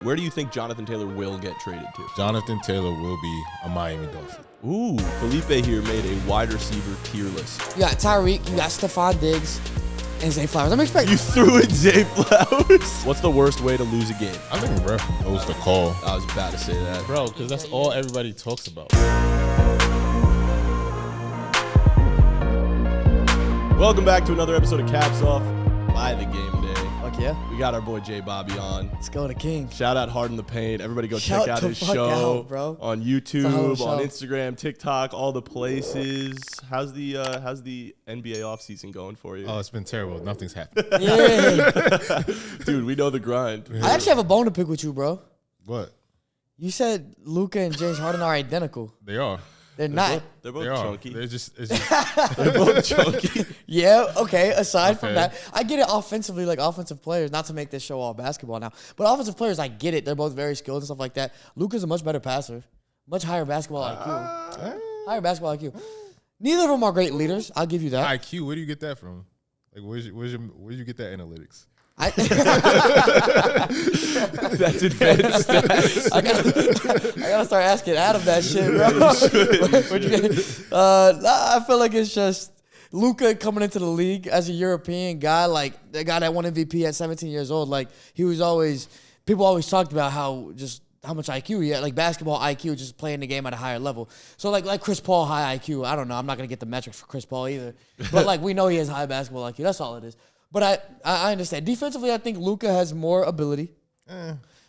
Where do you think Jonathan Taylor will get traded to? Jonathan Taylor will be a Miami Dolphin. Ooh, Felipe here made a wide receiver tier list. You got Tyreek, you got Stephon Diggs, and Zay Flowers. I'm expecting. You threw in Zay Flowers. What's the worst way to lose a game? I think ref knows the call. I was about to say that. Bro, because that's all everybody talks about. Welcome back to another episode of Caps Off by the Game Day. Fuck yeah. We got our boy J Bobby on. Let's go to King. Shout out Hard in the Paint. Everybody go Shout check out the his fuck show out, bro. on It's a YouTube, hell of a on show. Instagram, TikTok, all the places. How's the NBA offseason going for you? Oh, it's been terrible. Nothing's happened. Yeah. Dude, we know the grind. I actually have a bone to pick with you, bro. What? You said Luka and James Harden are identical. They are. They're not. They're both They are. chunky. They're just, it's just They're both chunky. Yeah, okay. Aside from Okay. that, I get it offensively, like offensive players, not to make this show all basketball now, but offensive players, I get it. They're both very skilled and stuff like that. Luka's a much better passer, much higher basketball IQ. Higher basketball IQ. Neither of them are great leaders. I'll give you that. IQ. Where do you get that from? Like, where do you get that analytics? That's advanced stats. I gotta start asking Adam that shit, bro. Where'd you get? I feel like it's just Luka coming into the league as a European guy, like the guy that won MVP at 17 years old. Like people always talked about how much IQ he had, like basketball IQ, just playing the game at a higher level. So like Chris Paul, high IQ. I don't know. I'm not gonna get the metrics for Chris Paul either, but like we know he has high basketball IQ. That's all it is. But I understand. Defensively, I think Luka has more ability.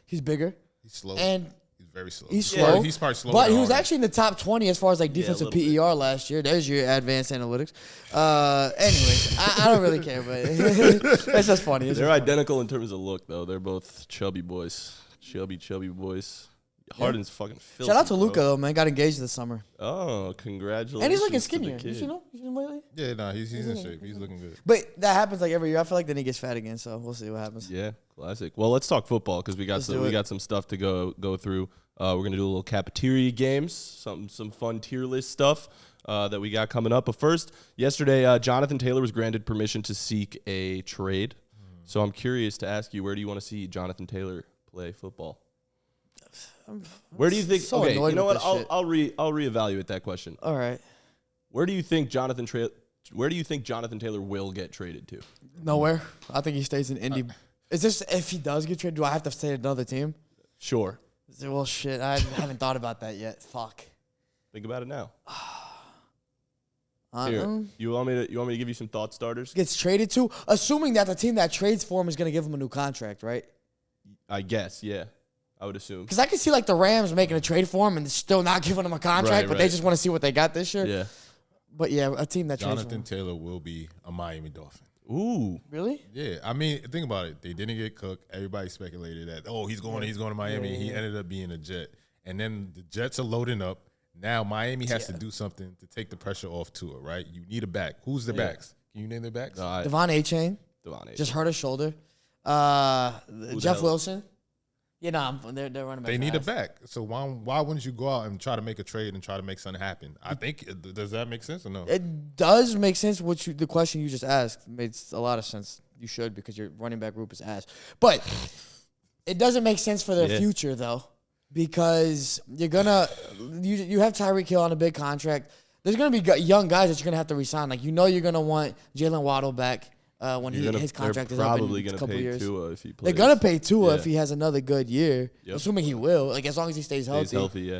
He's bigger. He's slow. And he's very slow. he's slow. He's probably slow. But he was actually in the top 20 as far as like defensive little PER last year. There's your advanced analytics. Anyways, I don't really care, but it's just funny. It's They're just identical in terms of look, though. They're both chubby boys. Chubby boys. Harden's fucking filthy. Shout out to bro. Luka though, man. Got engaged this summer, Oh, congratulations. and he's looking to the skinnier. You kid. seen him? You seen him lately? Yeah, nah, he's in shape. He's looking good. But that happens like every year. I feel like then he gets fat again. So we'll see what happens. Yeah, classic. Well, let's talk football because we got some stuff to go through. We're gonna do a little cafeteria games, some fun tier list stuff that we got coming up. But first, yesterday, Jonathan Taylor was granted permission to seek a trade. So I'm curious to ask you, where do you want to see Jonathan Taylor play football? Where do you think? so Okay, annoyed you know with what? this shit. I'll reevaluate that question. All right. Where do you think Jonathan Taylor will get traded to? Nowhere. I think he stays in Indy. Is this if he does get traded? Do I have to stay at another team? Sure. Well, shit. I haven't thought about that yet. Fuck. Think about it now. Here, you want me to give you some thought starters? Gets traded to, assuming that the team that trades for him is going to give him a new contract, right? I guess, yeah. I would assume. Because I can see like the Rams making a trade for him and still not giving him a contract, but they right. just want to see what they got this year. Yeah. But yeah, a team that trades for Jonathan him. Taylor will be a Miami Dolphin. Ooh. Really? Yeah, I mean, think about it. They didn't get Cook. Everybody speculated that, he's going to Miami. He ended up being a Jet. And then the Jets are loading up. Now Miami has to do something to take the pressure off Tua, right? You need a back. Who's the backs? Can you name the backs? Devon A-Chain. Just hurt his shoulder. Jeff hell? Wilson. Yeah, they're running back. They need a fast. back. So why wouldn't you go out and try to make a trade and try to make something happen? I think, does that make sense or no? It does make sense. The question you just asked makes a lot of sense. You should, because your running back group is ass. But it doesn't make sense for their future though, because you have Tyreek Hill on a big contract. There's gonna be young guys that you're gonna have to resign. Like you're gonna want Jalen Waddle back when his contract is up in a couple years. Tua if he plays. They're gonna pay Tua if he has another good year, assuming he will. Like as long as he stays healthy. Stays healthy, yeah.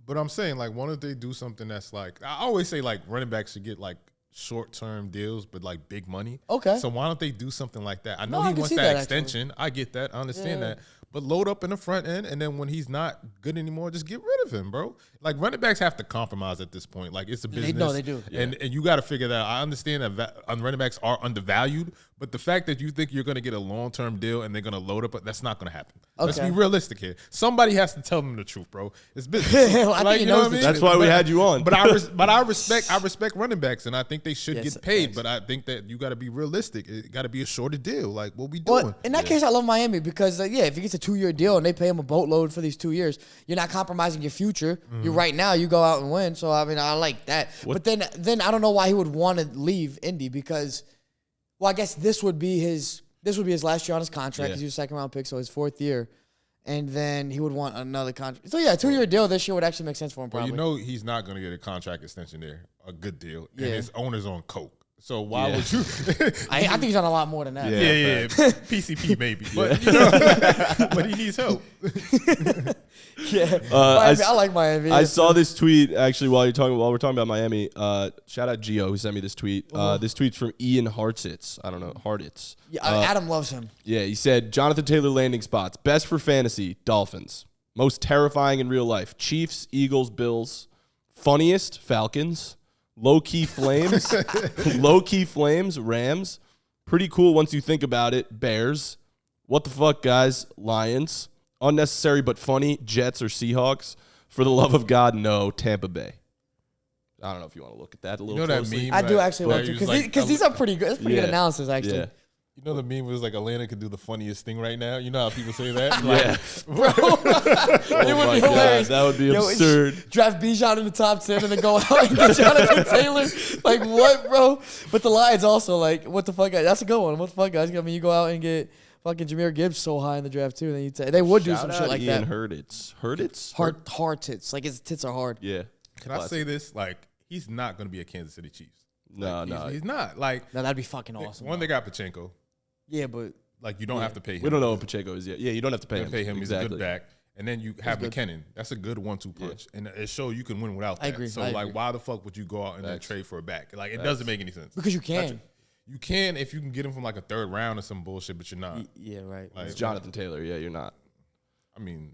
But I'm saying, like, why don't they do something that's like, I always say, like, running backs should get, like, short-term deals, but, like, big money. Okay. So why don't they do something like that? I know I he can wants see that that, extension. I get that. I understand that. But load up in the front end, and then when he's not good anymore, just get rid of him, bro. Like, running backs have to compromise at this point. Like, it's a business. They do. And you got to figure that out. I understand that running backs are undervalued, but the fact that you think you're going to get a long-term deal and they're going to load up, that's not going to happen. Let's be realistic here. Somebody has to tell them the truth, bro. It's business. I think he knows the That's why we had you on. But I respect running backs, and I think they should get paid. But I think that you got to be realistic. It got to be a shorter deal. Like what we doing? Well, in that case, I love Miami because if he gets a 2-year deal and they pay him a boatload for these 2 years, you're not compromising your future. You right now you go out and win. So I mean, I like that. But then I don't know why he would want to leave Indy because, well, I guess this would be his last year on his contract because he was a second round pick, so his 4th year. and then he would want another contract. So yeah, a 2-year deal this year would actually make sense for him. Well, Probably. he's not going to get a contract extension there, a good deal, Yeah. and his owner's on coke. So why would you? I think he's on a lot more than that. Yeah. PCP maybe, but but he needs help. Yeah. I like Miami. I saw this tweet actually while we're talking about Miami. Shout out Gio who sent me this tweet. This tweet's from Ian Hartitz. I don't know Hartitz. Yeah, Adam loves him. Yeah, he said Jonathan Taylor landing spots best for fantasy Dolphins, most terrifying in real life Chiefs, Eagles, Bills, funniest Falcons. Low-key Flames, Rams. Pretty cool once you think about it, Bears. What the fuck, guys? Lions. Unnecessary but funny, Jets or Seahawks. For the love of God, no, Tampa Bay. I don't know if you want to look at that a little closely. That meme? I do actually want to because these are pretty good. It's pretty good analysis actually. Yeah. You know the meme was like Atlanta could do the funniest thing right now. You know how people say that? Yeah. Bro, it would be God, hilarious. that would be absurd. Draft Bijan in the top 10 and then go out and get Jonathan Taylor. Like, what, bro? But the Lions also, like, what the fuck, guys? That's a good one. What the fuck, guys? I mean, you go out and get fucking Jahmyr Gibbs so high in the draft, too. And then they would do some shit like Ian that. Hurtitz? Hard tits. Like, his tits are hard. Yeah. Can I say this? Like, he's not going to be a Kansas City Chiefs. No. He's not. Like, No, that'd be fucking awesome. one, they got Pachenko. Yeah, but Like, you don't have to pay him. We don't know what Pacheco is yet. Yeah, you don't have to pay him. Exactly. He's a good back. And then you have good. McKinnon. That's a good 1-2 punch. And it shows you can win without that. I agree. So, I like, agree. why the fuck would you go out and then trade for a back? Like, it doesn't make any sense. because you can. You can if you can get him from, like, a third round or some bullshit, but you're not. Yeah, right. Like, It's Jonathan Taylor. Yeah, you're not. I mean,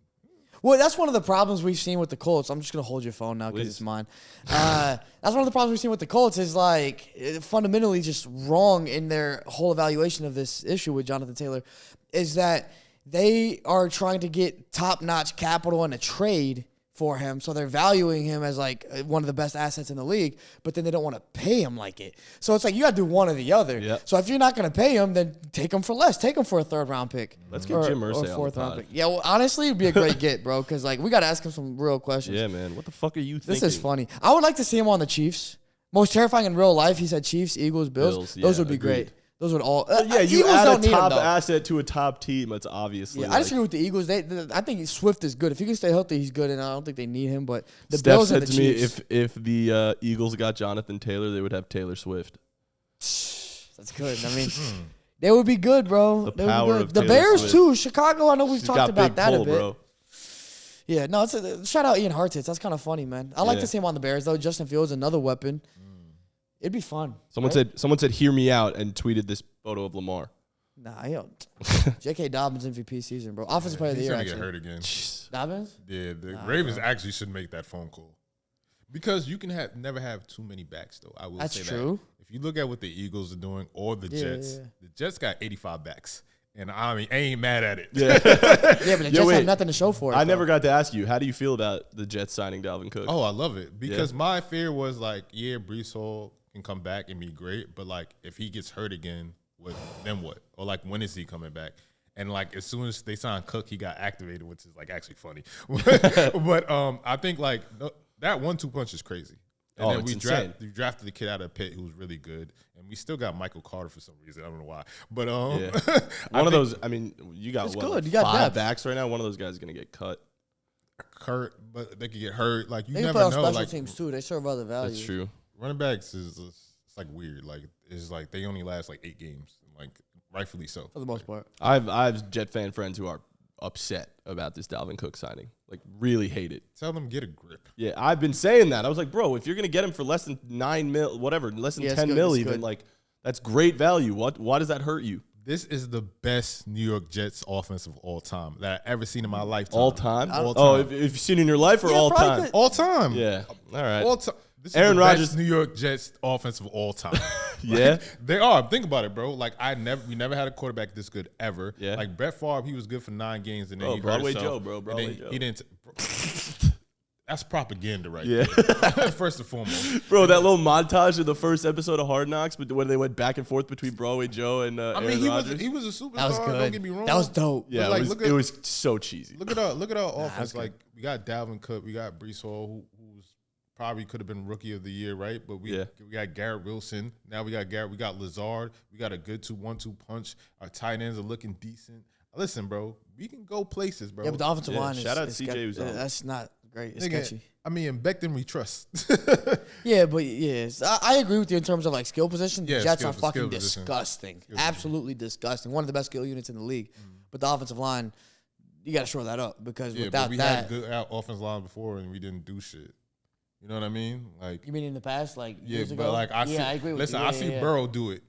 Well, that's one of the problems we've seen with the Colts. I'm just going to hold your phone now because Please. it's mine. That's one of the problems we've seen with the Colts is like fundamentally just wrong in their whole evaluation of this issue with Jonathan Taylor is that they are trying to get top-notch capital in a trade for him. So they're valuing him as like one of the best assets in the league, but then they don't want to pay him like it. So it's like you got to do one or the other. Yep. So if you're not going to pay him, then take him for less. Take him for a third-round pick. Let's get Jim Irsay on the fourth-round pod. pick. Yeah, well, honestly, it'd be a great get, bro, because like we got to ask him some real questions. Yeah, man. What the fuck are you thinking? This is funny. I would like to see him on the Chiefs. Most terrifying in real life, he said Chiefs, Eagles, Bills. Those would be agreed. great. Those would all. Yeah, you Eagles add don't a need him, top though. asset to a top team. It's obviously. Yeah, I disagree with the Eagles. I think Swift is good. If he can stay healthy, he's good, and I don't think they need him. But the Steph Bills said and the to me, Chiefs. if the Eagles got Jonathan Taylor, they would have Taylor Swift. That's good. I mean, they would be good, bro. The They would be power good. of The Taylor Bears Swift. too. Chicago. I know we've She's talked got about big that pull, a bit. bro. Yeah, no. It's shout out Ian Hartitz. That's kind of funny, man. I like Yeah. to see him on the Bears though. Justin Fields, another weapon. It'd be fun. Someone said, "Hear me out," and tweeted this photo of Lamar. Nah, yo, J.K. Dobbins MVP season, bro. Offensive player of the he's year. going to Actually, get hurt again. Dobbins. Yeah, the Ravens actually should make that phone call. Because you can never have too many backs, though. I will That's say true. that. If you look at what the Eagles are doing or the Jets, yeah. the Jets got 85 backs. And I mean, I ain't mad at it. Yeah. Yeah, but the Jets wait. have nothing to show for it. I though. never got to ask you. How do you feel about the Jets signing Dalvin Cook? Oh, I love it. Because my fear was like, yeah, Brees Hall can come back and be great. But like, if he gets hurt again, then what? Or like, when is he coming back? And like, as soon as they signed Cook, he got activated, which is like actually funny. But I think like that 1-2 punch is crazy. And then it's we insane. drafted the kid out of Pitt who was really good, and we still got Michael Carter for some reason. I don't know why, but One of those. I mean, you got It's what, good. like You got 5 depth. backs right now. One of those guys is gonna get cut. Kurt, but they could get hurt. Like you They can never play on know. special Like teams too. They serve other value. That's true. running backs is it's like weird. Like it's like they only last like 8 games. Like rightfully so. for the most part. I have Jet fan friends who are upset about this Dalvin Cook signing. Like, really hate it. Tell them get a grip. Yeah, I've been saying that. I was like, bro, if you're gonna get him for less than 9 mil, whatever, less than Yeah, it's 10 good, mil, it's even good. like That's great value. Why does that hurt you? This is the best New York Jets offense of all time that I've ever seen in my lifetime. All time? All Oh, time. if you've seen it in your life or Yeah, all probably time? could. All time. Yeah. All right. All time. This is Aaron the Rodgers- best New York Jets offense of all time. Yeah? They are. Think about it, bro. Like we never had a quarterback this good ever. Yeah. Like Brett Favre, he was good for 9 games and then Bro, he hurt Broadway himself. Joe, bro. And Broadway then Joe. He didn't. That's propaganda, right? Yeah. there. First and foremost. Bro, that little montage of the first episode of Hard Knocks, but when they went back and forth between Broadway Joe and I Aaron mean, Rodgers. he was a superstar. That was good. Don't get me wrong. That was dope. Yeah, like, it was so cheesy. Look at our offense. Like we got Dalvin Cook, we got Brees Hall, who's probably could have been Rookie of the Year, right? But we got Garrett Wilson. Now we got Garrett. We got Lazard. We got a good 1-2 punch. Our tight ends are looking decent. Listen, bro, we can go places, bro. Yeah, but the offensive line shout out is CJ Uzomah. that's not great. It's Nigga, sketchy. I mean, in Becton we trust. Yeah, but I agree with you in terms of like skill position. The Yeah, Jets skill- are fucking skill position. disgusting. Skill position. Absolutely disgusting. One of the best skill units in the league. But the offensive line, you got to shore that up because Yeah, without but we that, had good offensive line before and we didn't do shit. You know what I mean? Like, you mean in the past, like yeah, years ago? but like I see, I agree with listen, you. I see Burrow do it.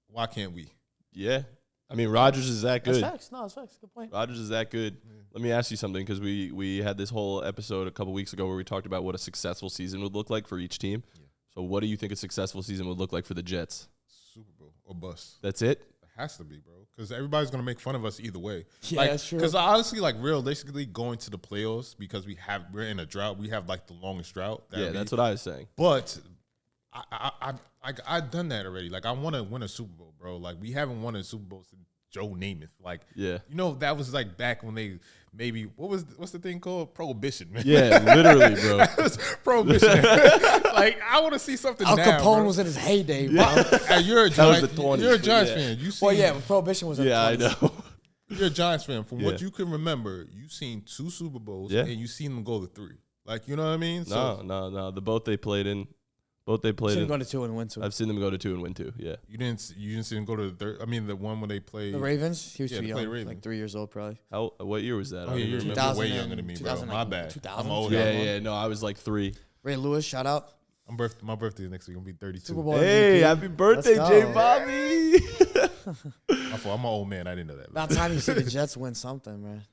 Why can't we? Yeah. I mean, Rodgers is that good. That's facts. No, that's facts. Good point. Rodgers is that good. Let me ask you something because we had this whole episode a couple weeks ago where we talked about what a successful season would look like for each team. Yeah. So what do you think a successful season would look like for the Jets? Super Bowl or bust. That's it? It has to be, bro. Because everybody's gonna make fun of us either way. Yeah, like, that's true. Because honestly, like realistically, going to the playoffs because we're in a drought. We have like the longest drought. Yeah, that's what I was saying. But I've done that already. Like I want to win a Super Bowl, bro. Like we haven't won a Super Bowl since Joe Namath. Like, Yeah. you know, that was like back when they maybe what's the thing called? Prohibition, man. Yeah, literally, bro. That was Prohibition. Like I want to see something Al now, Capone bro. was in his heyday, bro. And you're a That was Giants, the 20s, you're a but Giants yeah. fan. You see, Well, yeah, but Prohibition was in Yeah, I the 20s. know. you're a Giants fan. From what Yeah. you can remember, you've seen 2 Super Bowls Yeah. and you've seen them go to 3. Like, you know what I mean? No. The both they played in. Should have gone to 2 and win 2. I've seen them go to 2 and win 2. Yeah. You didn't see them go to the third. I mean, the one when they played The Ravens, he was Yeah, too they played young, Ravens. like 3 years old probably. What year was that? Oh, I yeah, don't you're even remember. 2000 way and younger than me, bro. 2000 My bad. 2000, I'm old. Yeah. No, I was like 3. Ray Lewis, shout out. My birthday is next week. I'm gonna be 32. Super Bowl Hey, MVP. happy birthday, Let's J go. Bobby. My fault. I'm an old man. I didn't know that. About time you see the Jets win something, man.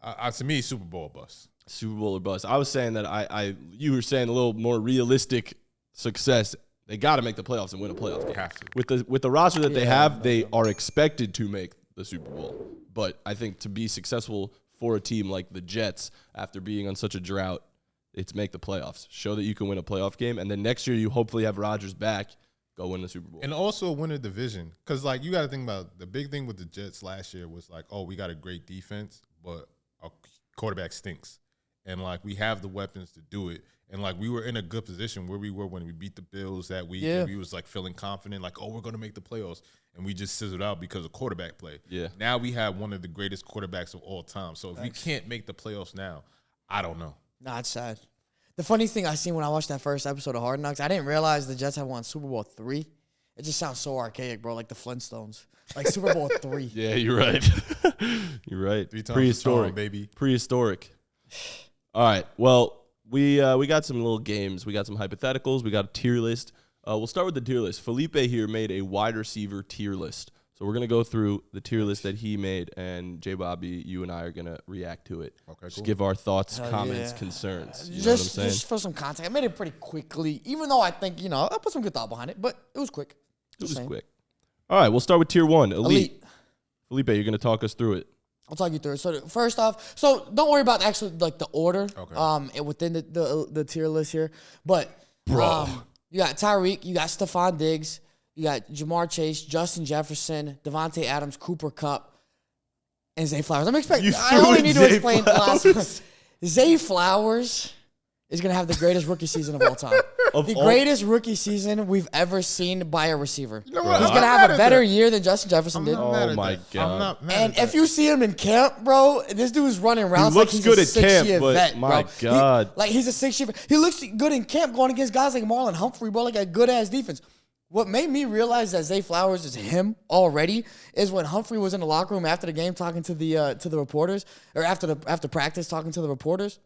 But to me, Super Bowl bust. Super Bowl or bust. I was saying that you were saying a little more realistic success. They got to make the playoffs and win a playoff game. Have to. With the roster that they Yeah, have, they are expected to make the Super Bowl. But I think to be successful for a team like the Jets, after being on such a drought, it's make the playoffs. Show that you can win a playoff game, and then next year you hopefully have Rodgers back. Go win the Super Bowl. And also win a division. Because, like, you got to think about the big thing with the Jets last year was, like, oh, we got a great defense, but our quarterback stinks. And, like, we have the weapons to do it. And, like, we were in a good position where we were when we beat the Bills that week. Yeah. And we was, like, feeling confident, like, oh, we're going to make the playoffs. And we just sizzled out because of quarterback play. Yeah. Now we have one of the greatest quarterbacks of all time. So if we can't make the playoffs now, I don't know. Nah, it's sad. The funny thing I seen when I watched that first episode of Hard Knocks, I didn't realize the Jets had won Super Bowl 3. It just sounds so archaic, bro, like the Flintstones. Like Super Bowl 3. Yeah, you're right. You're right. 3 times Prehistoric, the song, baby. Prehistoric. All right. Well, we got some little games. We got some hypotheticals. We got a tier list. We'll start with the tier list. Felipe here made a wide receiver tier list. So we're going to go through the tier list that he made, and J Bobby, you and I are going to react to it. Okay, Just cool. give our thoughts, Hell comments, yeah. concerns. You know what I'm saying? Just for some context, I made it pretty quickly, even though I think, I put some good thought behind it, but it was quick. It was Just saying. quick. All right, we'll start with tier 1, Elite. Felipe, you're going to talk us through it. I'll talk you through it. So first off, don't worry about actually like the order, Okay. within the tier list here. But Bro. you got Tyreek, you got Stephon Diggs, you got Jamar Chase, Justin Jefferson, Devontae Adams, Cooper Kupp, and Zay Flowers. I only need to Zay explain the last Flowers? one. Zay Flowers is gonna have the greatest rookie season of all time. The greatest rookie season we've ever seen by a receiver. You know what? He's I'm gonna not have mad a at better that. year than Justin Jefferson did. I'm not mad Oh at my that. God. I'm not mad And at if that. you see him in camp, bro, this dude's running routes looks like he's good a at camp, 6-year but vet, my bro. God. He's a 6-year. He looks good in camp going against guys like Marlon Humphrey, bro, like a good ass defense. What made me realize that Zay Flowers is him already is when Humphrey was in the locker room after the game talking to the reporters, or after practice talking to the reporters.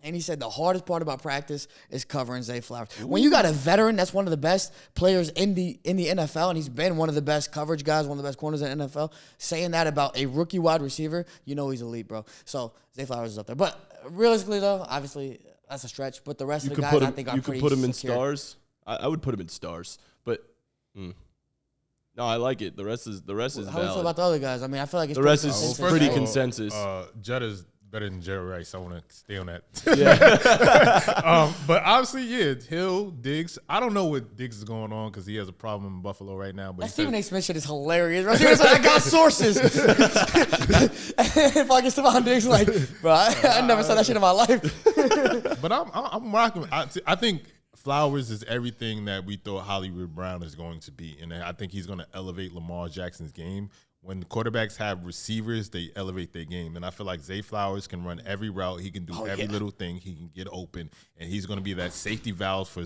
And he said the hardest part about practice is covering Zay Flowers. When you got a veteran that's one of the best players in the NFL, and he's been one of the best coverage guys, one of the best corners in the NFL, saying that about a rookie wide receiver, you know he's elite, bro. So Zay Flowers is up there. But realistically, though, obviously that's a stretch. But the rest of the guys, I think, are pretty You could put him in secure. stars. I would put him in stars, but no, I like it. The rest is How do you feel valid. about the other guys? I mean, I feel like it's The rest pretty is consistent. pretty First of all, consensus. Jetta's better than Jerry Rice. I want to stay on that. Yeah. But obviously, yeah, Hill, Diggs. I don't know what Diggs is going on because he has a problem in Buffalo right now. But That he Stephen said- A. Smith shit is hilarious. Bro. Seriously, I got sources. If I get Stephon Diggs, like, bro, I never said that shit in my life. But I'm rocking. I think Flowers is everything that we thought Hollywood Brown is going to be, and I think he's going to elevate Lamar Jackson's game when quarterbacks have receivers, they elevate their game. And I feel like Zay Flowers can run every route. He can do every little thing. He can get open. And he's going to be that safety valve for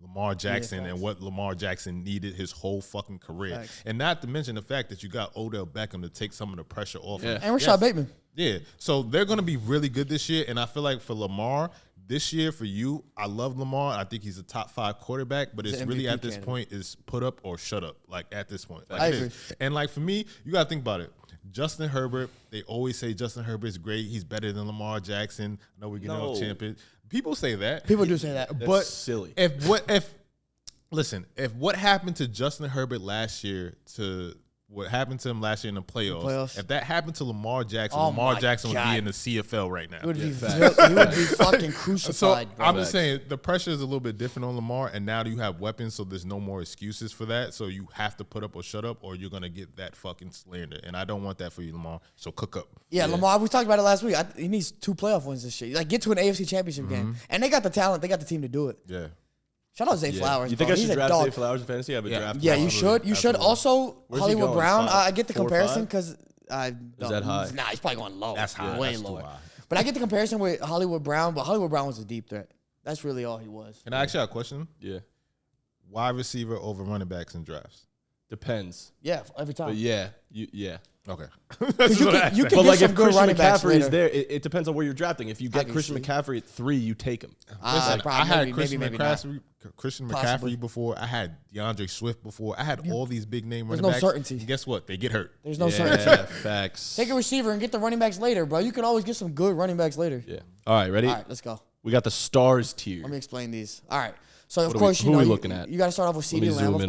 Lamar Jackson and what Lamar Jackson needed his whole fucking career. Facts. And not to mention the fact that you got Odell Beckham to take some of the pressure off him. And Rashad Bateman. Yeah. So they're going to be really good this year. And I feel like for Lamar, this year for you, I love Lamar. I think he's a top 5 quarterback, but it's really at this point is put up or shut up. Like at this point, like I agree. And like for me, you got to think about it. Justin Herbert, they always say Justin Herbert's great. He's better than Lamar Jackson. I know we're getting off champion. People say that. People do say that. But silly. If what happened to Justin Herbert last year to what happened to him last year in the playoffs. If that happened to Lamar Jackson, Lamar Jackson would be in the CFL right now. He would be fucking crucified. So I'm just saying the pressure is a little bit different on Lamar, and now you have weapons, so there's no more excuses for that. So you have to put up or shut up, or you're gonna get that fucking slander. And I don't want that for you, Lamar. So cook up. Yeah, Lamar. We talked about it last week. He needs 2 playoff wins this year. Like get to an AFC Championship game, and they got the talent. They got the team to do it. Yeah. Shout out Zay Flowers. You think I should draft Zay Flowers in fantasy? I have a draft. Yeah, you should. You should also Hollywood Brown. I get the comparison because I don't. Is that high? Nah, he's probably going low. That's high. Way That's lower. Too high. But I get the comparison with Hollywood Brown. But Hollywood Brown was a deep threat. That's really all he was. Can I ask you a question? Yeah. Wide receiver over running backs in drafts? Depends. Yeah, every time. But yeah. Okay. you can but like if Christian McCaffrey is there, it depends on where you're drafting. If you get Christian McCaffrey at 3, you take him. Listen, I had Christian Possibly. McCaffrey before. I had DeAndre Swift before. I had all these big name running There's backs. no certainty. And guess what? They get hurt. There's no certainty. Facts. Take a receiver and get the running backs later, bro. You can always get some good running backs later. Yeah. All right, ready? All right, let's go. We got the stars tier. Let me explain these. All right. So, of What course, who are we looking at? You got to start off with CeeDee Lamb, of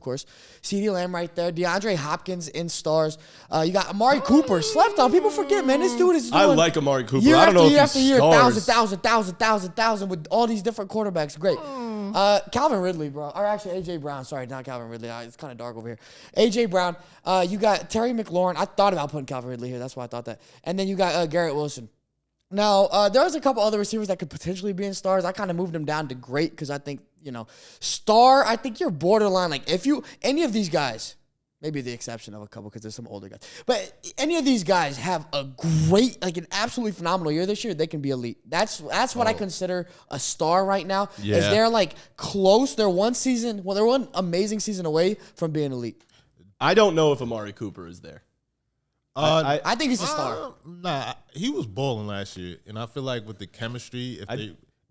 course. CeeDee Lamb right there. DeAndre Hopkins in stars. You got Amari Cooper. Slept on. People forget, man. This dude is doing I like Amari Cooper. year I don't know year if after he's year, stars. thousand with all these different quarterbacks. Great. Calvin Ridley, bro. Or actually, A.J. Brown. Sorry, not Calvin Ridley. It's kind of dark over here. A.J. Brown. You got Terry McLaurin. I thought about putting Calvin Ridley here. That's why I thought that. And then you got Garrett Wilson. Now, there's a couple other receivers that could potentially be in stars. I kind of moved them down to great because I think, star, I think you're borderline. Like, if any of these guys, maybe the exception of a couple because there's some older guys, but any of these guys have a great, like an absolutely phenomenal year this year, they can be elite. That's what I consider a star right now. Yeah. Is they're like close. They're one amazing season away from being elite. I don't know if Amari Cooper is there. I think he's a star. Nah, he was balling last year, and I feel like with the chemistry,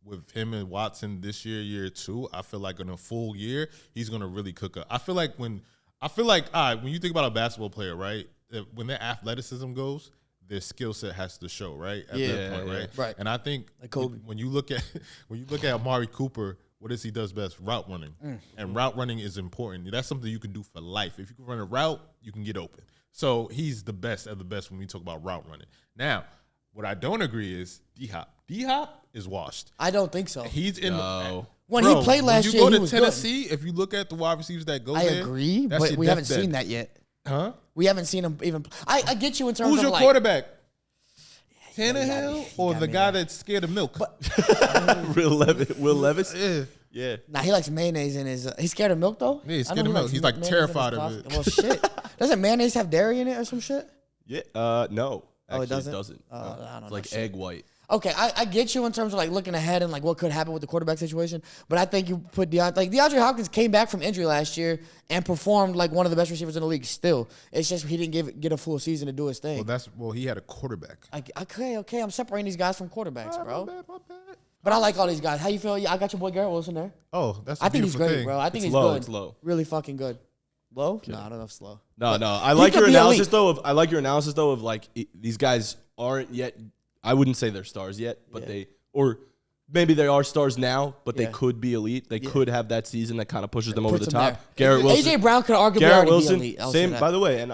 with him and Watson this year 2, I feel like in a full year, he's gonna really cook up. I feel like when you think about a basketball player, right, when their athleticism goes, their skill set has to show, right? At that point, right? And I think like Kobe. when you look at Amari Cooper, what is he does best? Route running, and route running is important. That's something you can do for life. If you can run a route, you can get open. So he's the best of the best when we talk about route running. Now, what I don't agree is D-Hop. D-Hop is washed. I don't think so. He's in when he played last year, when you he go was to Tennessee, good. If you look at the wide receivers that go I there, agree, but we haven't seen that yet. Huh? We haven't seen him even. I get you in terms Who's of your like, quarterback? Tannehill or the guy that's scared of milk? Will Levis? Yeah. Nah, he likes mayonnaise in his. He's scared of milk though. Yeah, he's scared of milk. He's like terrified of it. Well, shit. Doesn't mayonnaise have dairy in it or some shit? Yeah. No. Oh, it Actually, doesn't. I don't know. It's like egg white. Okay, I get you in terms of like looking ahead and like what could happen with the quarterback situation, but I think you put DeAndre Hopkins came back from injury last year and performed like one of the best receivers in the league. Still, it's just he didn't get a full season to do his thing. Well, he had a quarterback. Okay, I'm separating these guys from quarterbacks, bro. My bad. But I like all these guys. How you feel? Yeah, I got your boy Garrett Wilson there. Oh, that's. I think he's great, thing. bro. I think he's low, good. It's low. Really fucking good. Low? No, I don't know if it's low. No. I he like could your be analysis elite. though. I like your analysis though of like these guys aren't yet. I wouldn't say they're stars yet, but maybe they are stars now, but they could be elite. They could have that season that kind of pushes them over the top. There. Garrett Wilson, AJ Brown could arguably Garrett already Wilson, be elite. same. By the way, and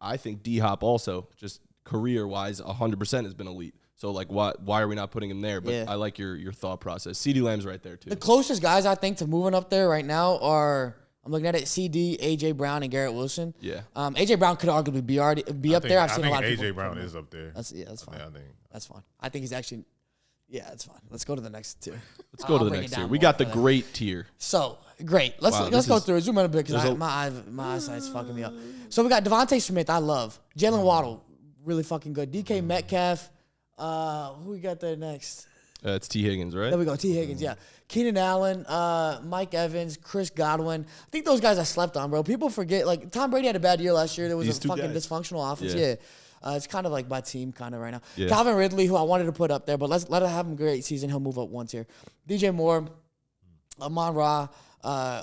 I think D-Hop also just career wise 100% has been elite. So like why are we not putting him there? But I like your thought process. CeeDee Lamb's right there too. The closest guys I think to moving up there right now are I'm looking at it CD, AJ Brown, and Garrett Wilson. Yeah. AJ Brown could arguably be up there. I've seen a lot of people. AJ Brown is up there. That's fine. I think That's fine. I think he's actually Yeah, that's fine. Let's go to the next tier. Let's go to the next tier. We got the great tier. So great. Let's go through it. Zoom in a bit because my eyesight's fucking me up. So we got Devontae Smith. I love Jalen Waddle. Really fucking good. DK Metcalf. Who we got there next? It's T. Higgins, right? There we go. T. Higgins. Yeah. Keenan Allen. Mike Evans. Chris Godwin. I think those guys I slept on, bro. People forget. Like Tom Brady had a bad year last year. There was a fucking dysfunctional offense. Yeah. It's kind of like my team kind of right now. Yeah. Calvin Ridley, who I wanted to put up there, but let him have a great season. He'll move up one tier. DJ Moore, Amon-Ra,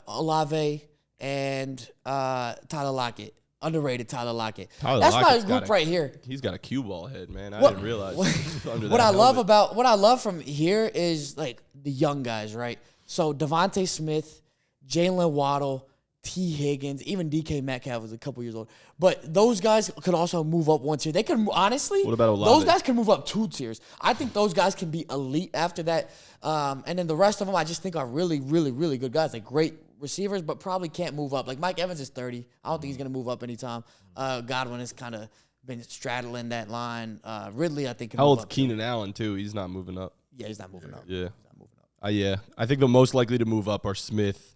Olave, and Tyler Lockett. Underrated Tyler Lockett. That's my group right here. He's got a cue ball head, man. I didn't realize. What I love from here is like the young guys, right? So Devontae Smith, Jalen Waddle, T. Higgins, even DK Metcalf was a couple years old. But those guys could also move up one tier. They could, honestly, what about Olave? Those guys can move up 2 tiers. I think those guys can be elite after that. And then the rest of them I just think are really, really, really good guys. Like great receivers, but probably can't move up. Like Mike Evans is 30. I don't think he's going to move up anytime. Godwin has kind of been straddling that line. Ridley, I think, can How move old's up Keenan Allen, too? He's not moving up. Yeah, he's not moving up. Yeah. He's not moving up. Yeah. I think the most likely to move up are Smith,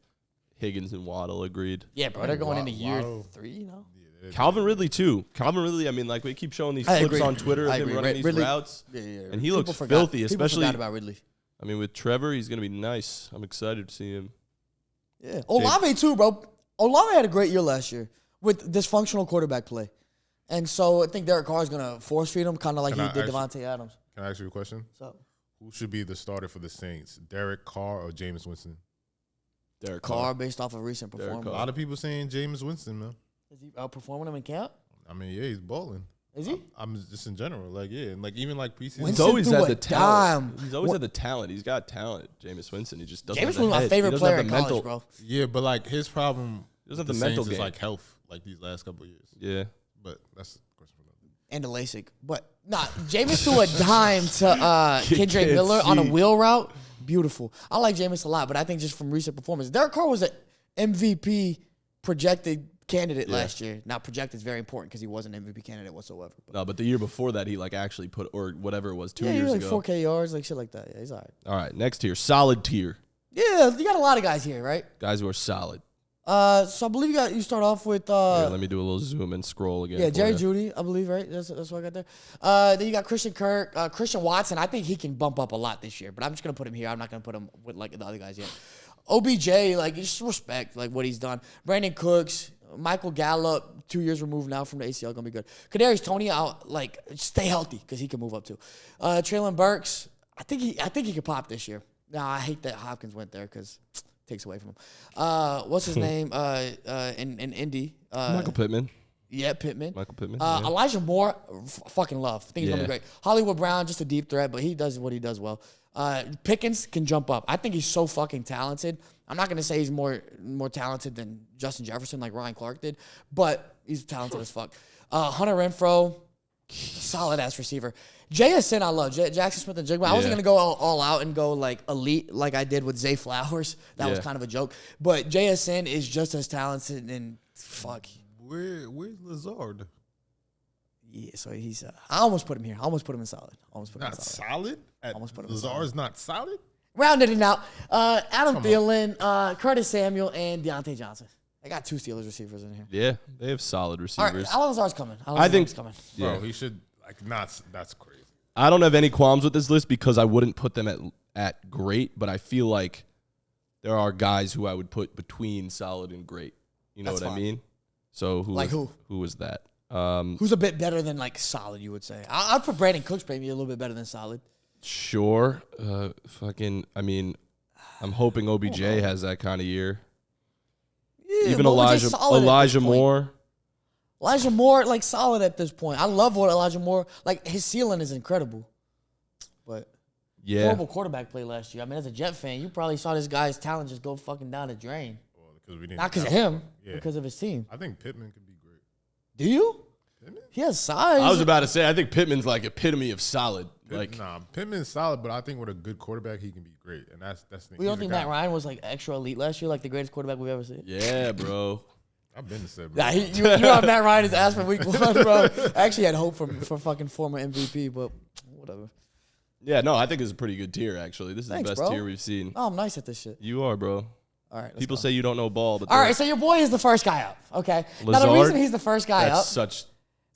Higgins, and Waddle. Agreed. Yeah, bro. They're going into year 3, you know? Calvin Ridley, too. Calvin Ridley, I mean, like, we keep showing these clips on Twitter of him running these routes. Yeah. And he looks filthy, especially. People forgot about Ridley. I mean, with Trevor, he's going to be nice. I'm excited to see him. Yeah. Olave, too, bro. Olave had a great year last year with dysfunctional quarterback play. And so I think Derek Carr is going to force feed him, kind of like he did Devontae Adams. Can I ask you a question? So, who should be the starter for the Saints, Derek Carr or Jameis Winston? Derek Carr, based off of recent performance. A lot of people saying Jameis Winston, man. Is he outperforming him in camp? I mean, yeah, he's balling. Is he? I'm just in general, like, yeah, and like even like preseason. He's always had the talent. He's always had the talent. He's got talent. Jameis Winston. He just doesn't. Jameis was my favorite player in college, bro. Yeah, but like his problem, he doesn't have the mental game. Is like health, like these last couple of years. Yeah, but that's a question for another. And the LASIK, but Jameis threw a dime to Kendrick Miller on a wheel route. Beautiful. I like Jameis a lot, but I think just from recent performance, Derek Carr was an MVP projected candidate last year. Now, projected is very important because he wasn't an MVP candidate whatsoever. But the year before that, he like actually put, or whatever it was, 2 years like ago. 4K yards, like shit like that. Yeah, he's all right. All right, next tier, solid tier. Yeah, you got a lot of guys here, right? Guys who are solid. So I believe you start off with. Let me do a little zoom and scroll again. Yeah, Jerry Jeudy, I believe, right? That's what I got there. Then you got Christian Kirk, Christian Watson. I think he can bump up a lot this year, but I'm just gonna put him here. I'm not gonna put him with like the other guys yet. OBJ, like just respect like what he's done. Brandon Cooks, Michael Gallup, 2 years removed now from the ACL, gonna be good. Kadarius Toney, out like stay healthy because he can move up too. Traylon Burks, I think he could pop this year. Now I hate that Hopkins went there because takes away from him. What's his name? In Indy, Michael Pittman. Yeah, Pittman. Michael Pittman. Elijah Moore, fucking love. I think he's gonna be great. Hollywood Brown, just a deep threat, but he does what he does well. Pickens can jump up. I think he's so fucking talented. I'm not gonna say he's more talented than Justin Jefferson like Ryan Clark did, but he's talented as fuck. Hunter Renfrow, solid ass receiver. JSN, I love Jackson Smith and Jigba. I wasn't gonna go all out and go like elite like I did with Zay Flowers. That was kind of a joke. But JSN is just as talented and fuck. Where's Lazard? Yeah, so he's. I almost put him here. I almost put him in solid. Not solid. Almost put him. Lazard's not solid. Rounded it out. Adam Thielen, Curtis Samuel, and Deontay Johnson. I got 2 Steelers receivers in here. Yeah, they have solid receivers. All right, Alan Lazard's coming. I think coming. Bro, he should not. That's crazy. I don't have any qualms with this list because I wouldn't put them at great, but I feel like there are guys who I would put between solid and great. You know what I mean? So who was that? Who's a bit better than like solid? You would say I'd put Brandon Cooks maybe a little bit better than solid. Sure. I mean, I'm hoping OBJ has that kind of year. Yeah, even Elijah Moore. Elijah Moore, like solid at this point. I love what Elijah Moore, like his ceiling is incredible. But horrible quarterback play last year. I mean, as a Jet fan, you probably saw this guy's talent just go fucking down the drain. Well, not because of him, because of his team. I think Pittman could be great. Do you? Pittman? He has size. I was about to say, I think Pittman's like epitome of solid. Pittman's solid, but I think with a good quarterback, he can be great. And that's the thing. We don't think Matt Ryan was like extra elite last year, like the greatest quarterback we've ever seen? Yeah, bro. I've been to say, bro. Nah, you know Matt Ryan is asked for week 1, bro. I actually had hope for fucking former MVP, but whatever. Yeah, no, I think it's a pretty good tier, actually. This is Thanks, the best bro. tier we've seen. Oh, I'm nice at this shit. You are, bro. All right. People say you don't know ball, but all right, so your boy is the first guy up. Okay. Now the Lazard? reason he's the first guy that's up. such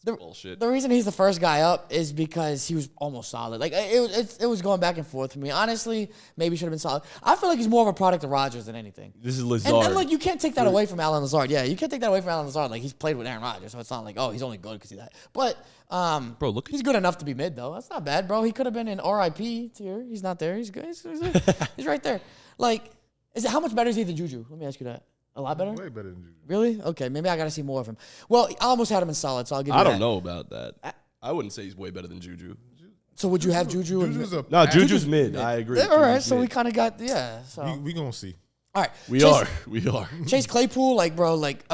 bullshit. The reason he's the first guy up is because he was almost solid. Like it was going back and forth for me. Honestly, maybe should have been solid. I feel like he's more of a product of Rodgers than anything. This is Lazard. And like you can't take that away from Alan Lazard. Yeah, you can't take that away from Alan Lazard. Like he's played with Aaron Rodgers, so it's not like he's only good because he's that. But bro, look, he's good enough to be mid though. That's not bad, bro. He could have been in RIP tier. He's not there. He's good. He's right there. Like, how much better is he than Juju? Let me ask you that. A lot better? Way better than Juju. Really? Okay, maybe I got to see more of him. Well, I almost had him in solid, so I'll give you that. I don't know about that. I wouldn't say he's way better than Juju. So would you have Juju? Juju's mid. I agree. All right, Juju's so mid. we kind of got, So. We gonna see. All right. We are. Chase Claypool, like, bro, like,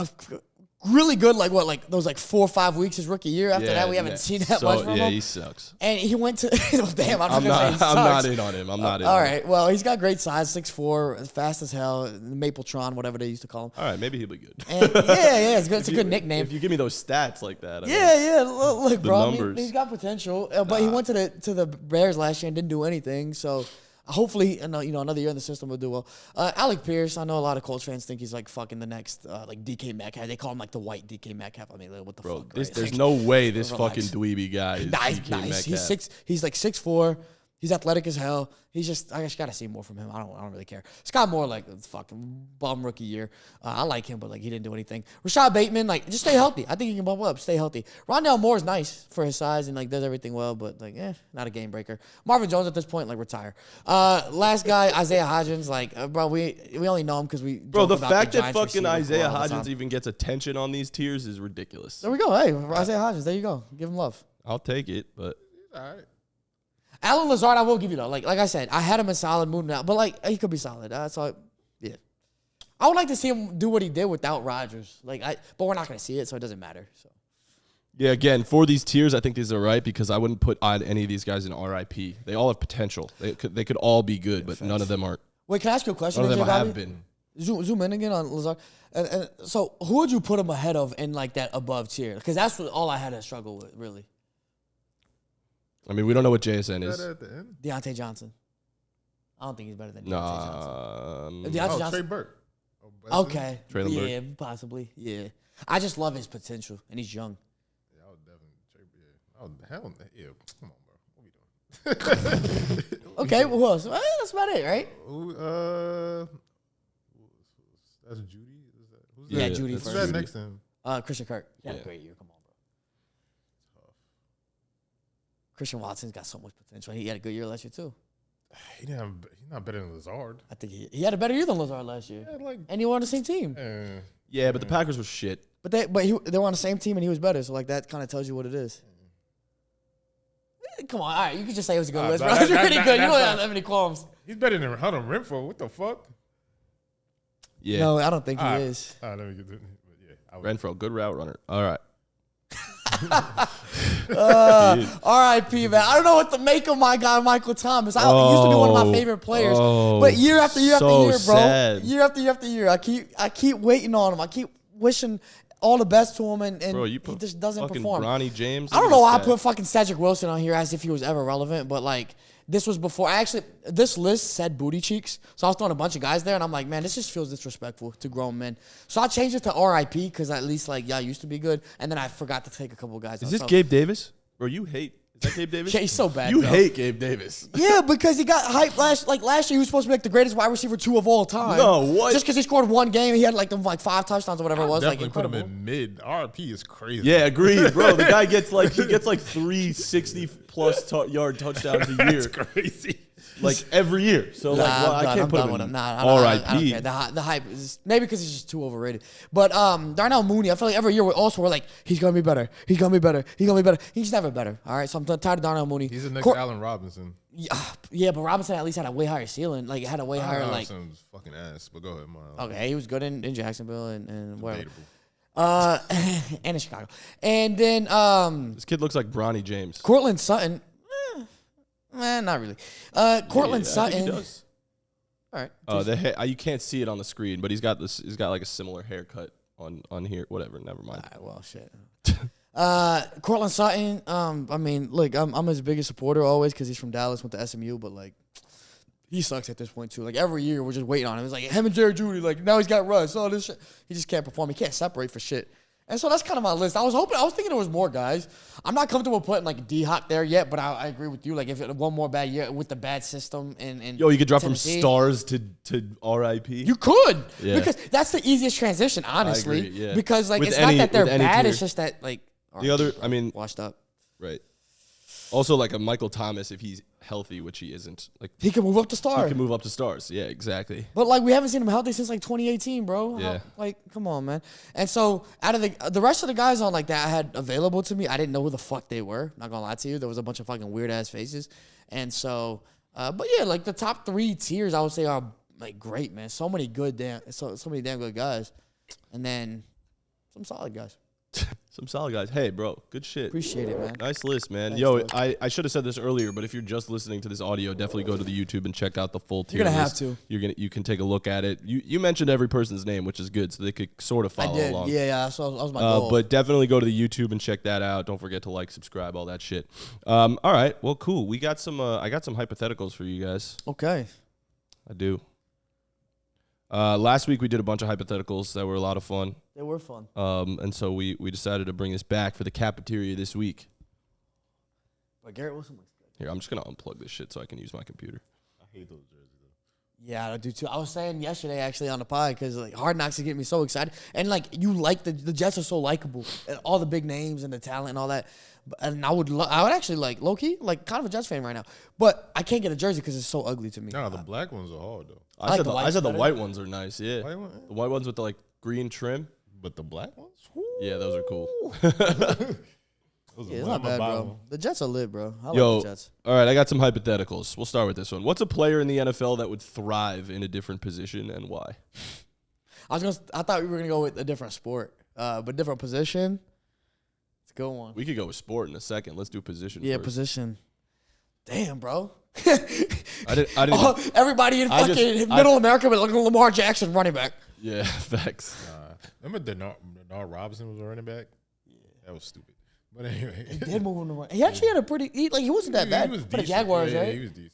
really good, like, what, like, those, like, 4 or 5 weeks his rookie year. After that, we haven't seen that much from him. Yeah, he sucks. And he went to, damn, I'm not in on him. I'm not in All on right, well, he's got great size, 6'4", fast as hell, Mapletron, whatever they used to call him. All right, maybe he'll be good. And, yeah, it's good. It's a good nickname. If you give me those stats like that. Look, bro, numbers. he's got potential, but he went to the Bears last year and didn't do anything. So hopefully, another year in the system will do well. Alec Pierce, I know a lot of Colts fans think he's like fucking the next like DK Metcalf. They call him like the white DK Metcalf. I mean, like, what the fuck? Right? There's no way this Relax. fucking dweeby guy is DK Nice. Metcalf. He's like 6'4". He's athletic as hell. I just gotta see more from him. I don't really care. Scott Moore, like, it's fucking bum rookie year. I like him, but like he didn't do anything. Rashad Bateman, like, just stay healthy. I think he can bump up. Stay healthy. Rondale Moore's nice for his size and like does everything well, but like, not a game breaker. Marvin Jones at this point, like, retire. Last guy, Isaiah Hodgins, like, bro, we only know him because we. Bro, the joke about fact the that Giants fucking receiver Isaiah all the time. Hodgins even gets attention on these tiers is ridiculous. There we go. Hey, Isaiah Hodgins. There you go. Give him love. I'll take it, but All right. Alan Lazard, I will give you though. Like I said, I had him in solid mood now, but like he could be solid. So yeah, I would like to see him do what he did without Rodgers. But we're not gonna see it, so it doesn't matter. So yeah, again, for these tiers, I think these are right because I wouldn't put on any of these guys in RIP. They all have potential. They could all be good, but none of them are. wait, can I ask you a question? None of them J. have Bobby? been. Zoom in again on Lazard. And so who would you put him ahead of in like that above tier? Because that's what all I had to struggle with, really. I mean, we don't know what JSN is. At the end? Deontay Johnson. I don't think he's better than Deontay Johnson. Nah. Deontay Trey Johnson. Burke. Okay. Traylon Burke. Yeah, possibly. Yeah. I just love his potential, and he's young. Yeah, I would definitely Trey. Yeah. Come on, bro. What we doing? Okay, well, who else? That's about it, right? That's Judy. Who's Yeah, that? Judy Who's first. that next to him? Christian Kirk. He had a Yeah. great year. Come on, bro. Christian Watson's got so much potential. He had a good year last year too. He's not better than Lazard. I think he had a better year than Lazard last year, Yeah, like, and he were on the same team. Yeah, but the Packers were shit. But they were on the same team, and he was better. So like that kind of tells you what it is. Come on, all right. You could just say it was a good list, bro. It's pretty good. You don't have any qualms. he's better than Hunter Renfro. What the fuck? Yeah. No, I don't think he All right. is. Let me get I would. Renfro, good route runner. All right. R.I.P. man. I don't know what to make of my guy Michael Thomas. He used to be one of my favorite players, but year after year after so year, bro, sad. year after year after year, I keep waiting on him. I keep wishing all the best to him, and Bro, you he put just doesn't fucking perform. Bronny James. I don't know why I put fucking Cedric Wilson on here as if he was ever relevant, but like this was before. This list said booty cheeks, so I was throwing a bunch of guys there, and I'm like, man, this just feels disrespectful to grown men. So I changed it to R.I.P. because at least like y'all used to be good, and then I forgot to take a couple guys. Is this Gabe Davis? Bro, you hate. Is that Gabe Davis? Yeah, he's so bad. You bro. hate Gabe Davis. Yeah, because he got hyped last year. He was supposed to be like the greatest wide receiver 2 of all time. No, what? Just because he scored one game, he had like 5 touchdowns or whatever it was. Like Definitely put him incredible. in mid. RP is crazy. Yeah, agreed, bro. The guy gets like 360 plus yard touchdowns a year, That's crazy. like every year. So like, well, I can't put him in R.I.P. The hype is maybe because he's just too overrated. But Darnell Mooney, I feel like every year we're like, he's gonna be better. He's gonna be better. He's gonna be better. He's never better. All right, so I'm tired of Darnell Mooney. He's the next Allen Robinson. Yeah, but Robinson at least had a way higher ceiling. Like had a way higher like. Robinson's fucking ass. But go ahead, Miles. Okay, he was good in Jacksonville and wherever. Debatable. And in Chicago. And then This kid looks like Bronny James. Cortland Sutton. Not really. Cortland Yeah, I think Sutton. he does. All right. You can't see it on the screen, but he's got like a similar haircut on here. Whatever, never mind. All right, well, shit. Cortland Sutton. I mean, look, I'm his biggest supporter always because he's from Dallas, went to SMU, but like, he sucks at this point too. Like every year, we're just waiting on him. It's like him and Jerry Jeudy. Like now he's got Russ. All this shit. He just can't perform. He can't separate for shit. And so that's kind of my list. I was thinking there was more guys. I'm not comfortable putting like D-Hop there yet, but I agree with you. Like if it, one more bad year with the bad system and Yo, you could drop Tennessee, from stars to RIP. You could, Yeah. because that's the easiest transition, honestly. I agree, yeah. Because like With it's any- not that they're with any bad. tier. It's just that like The other, I mean, washed up. right. Also, like a Michael Thomas, if he's healthy, which he isn't, like He can move up to star. he can move up to stars. Yeah, exactly. But like we haven't seen him healthy since like 2018, bro. Yeah. Like, come on, man. And so out of the rest of the guys on like that I had available to me, I didn't know who the fuck they were. Not gonna lie to you, there was a bunch of fucking weird ass faces. And so, but yeah, like the top 3 tiers I would say are like great, man. So many so many damn good guys, and then some solid guys. Some solid guys. Hey, bro, good shit. Appreciate it, man. Nice list, man. Thanks, Yo, Doug. I should have said this earlier, but if you're just listening to this audio, definitely go to the YouTube and check out the full tier You're gonna list. have to. You can take a look at it. You mentioned every person's name, which is good, so they could sort of I follow did. along. Yeah. So that was my goal. But definitely go to the YouTube and check that out. Don't forget to like, subscribe, all that shit. All right, well, cool. We got some. I got some hypotheticals for you guys. Okay. I do. Last week we did a bunch of hypotheticals that were a lot of fun. They were fun. And so we decided to bring this back for the cafeteria this week. But Garrett Wilson looks good. Here, I'm just gonna unplug this shit so I can use my computer. I hate those jerseys though. Yeah, I do too. I was saying yesterday actually on the pod because like Hard Knocks is getting me so excited, and like you like the Jets are so likable, and all the big names and the talent and all that. And I would actually like low key like kind of a Jets fan right now, but I can't get a jersey because it's so ugly to me. No, the black ones are hard though. I said whites the better. white ones are nice. Yeah, White one? the white ones with the like green trim. But the black ones? Yeah, those are cool. Those Yeah, it's are not my bad, bottom bro. one. The Jets are lit, bro. I Yo, like the Jets. all right, I got some hypotheticals. We'll start with this one. What's a player in the NFL that would thrive in a different position and why? I thought we were gonna go with a different sport, but different position. It's a good one. We could go with sport in a second. Let's do position. Yeah, first. position. Damn, bro. I didn't. Everybody in I fucking just- middle America, but like Lamar Jackson running back. Yeah, facts. Remember Denard Robinson was a running back? Yeah. That was stupid. But anyway. He did move him to run. He actually had a pretty. He wasn't that bad He was for the decent. Jaguars, Yeah, right? he was decent.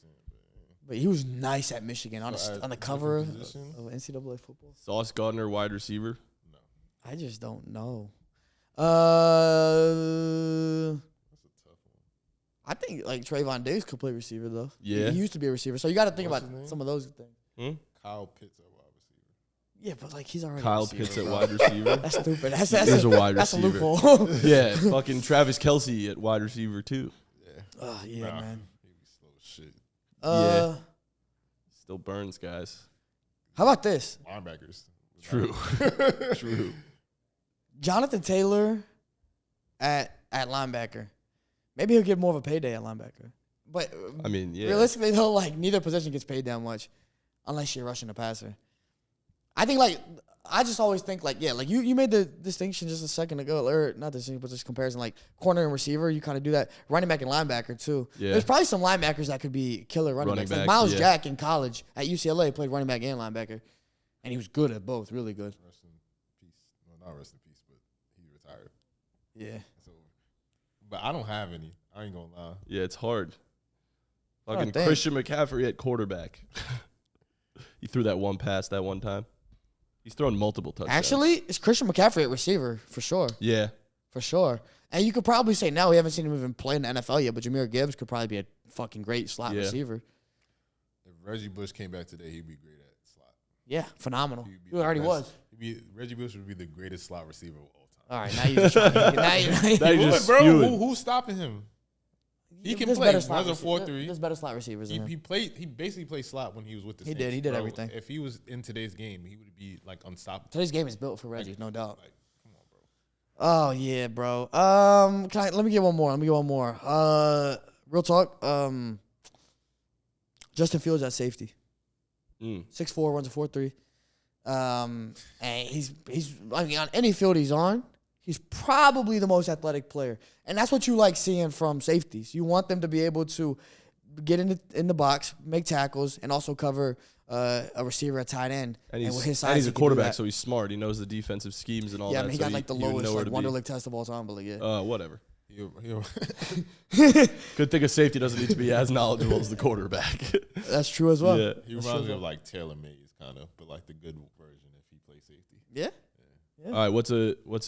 But he was nice at Michigan on So, the cover of different position? NCAA football. Sauce Gardner, wide receiver. I just don't know. That's a tough one. I think like Trayvon Diggs could play receiver though. Yeah. He used to be a receiver, so you got to think What's about his name? some of those things. Kyle Pitts at wide receiver. Yeah, but like he's already Kyle a receiver, Pitts at bro. wide receiver. That's stupid. That's is a wide that's receiver. a loophole. Yeah, fucking Travis Kelce at wide receiver too. Yeah, Nah, man. He was slow as shit. Uh, Still burns, guys. How about this? Linebackers. True. True. Jonathan Taylor at linebacker. Maybe he'll get more of a payday at linebacker. But I mean, yeah. realistically, though, like neither position gets paid that much unless you're rushing the passer. I think like I just always think like yeah, like you made the distinction just a second ago, or not distinction, but just comparison like corner and receiver. You kind of do that. Running back and linebacker too. Yeah. There's probably some linebackers that could be killer running Running backs. Like backs, Miles yeah. Jack in college at UCLA played running back and linebacker, and he was good at both, really good. Rest in peace. Well, not rest in peace, but he retired. Yeah. So, but I don't have any. I ain't gonna lie. Yeah, it's hard. Fucking damn. Christian McCaffrey at quarterback. He threw that one pass that one time. He's thrown multiple touchdowns. Actually, it's Christian McCaffrey at receiver for sure. Yeah. For sure. And you could probably say now we haven't seen him even play in the NFL yet, but Jahmyr Gibbs could probably be a fucking great slot Yeah. receiver. If Reggie Bush came back today, he'd be great at slot. Yeah, phenomenal. He'd be He the already best. was. Reggie Bush would be the greatest slot receiver of all time. All right, now you're just trying to, now you Now you Would, just bro, spewing. who's stopping him? He can there's play. better slot Runs a 4-3. There's better slot receivers than him. He played. He basically played slot when he was with the He Saints. did. He did bro. everything. If he was in today's game, he would be like unstoppable. Today's game is built for Reggie, no doubt. Like, come on, bro. Oh yeah, bro. Let me get one more. Real talk. Justin Fields at safety. 6'4", runs a 4.3. And he's I mean, on any field he's on, he's probably the most athletic player. And that's what you like seeing from safeties. You want them to be able to get in the box, make tackles, and also cover a receiver at tight end, and with his size, and he's he a can do quarterback, that. so he's smart. He knows the defensive schemes and all Yeah, that. I mean, he so got like the he would lowest know where like to be. Wonderlic test of all time, but like, yeah. Whatever. He'll Good thing a safety doesn't need to be as knowledgeable as the quarterback. That's true as well. Yeah. he reminds me of like Taylor Mays kind of, but like the good version if he plays safety. Yeah. All right, what's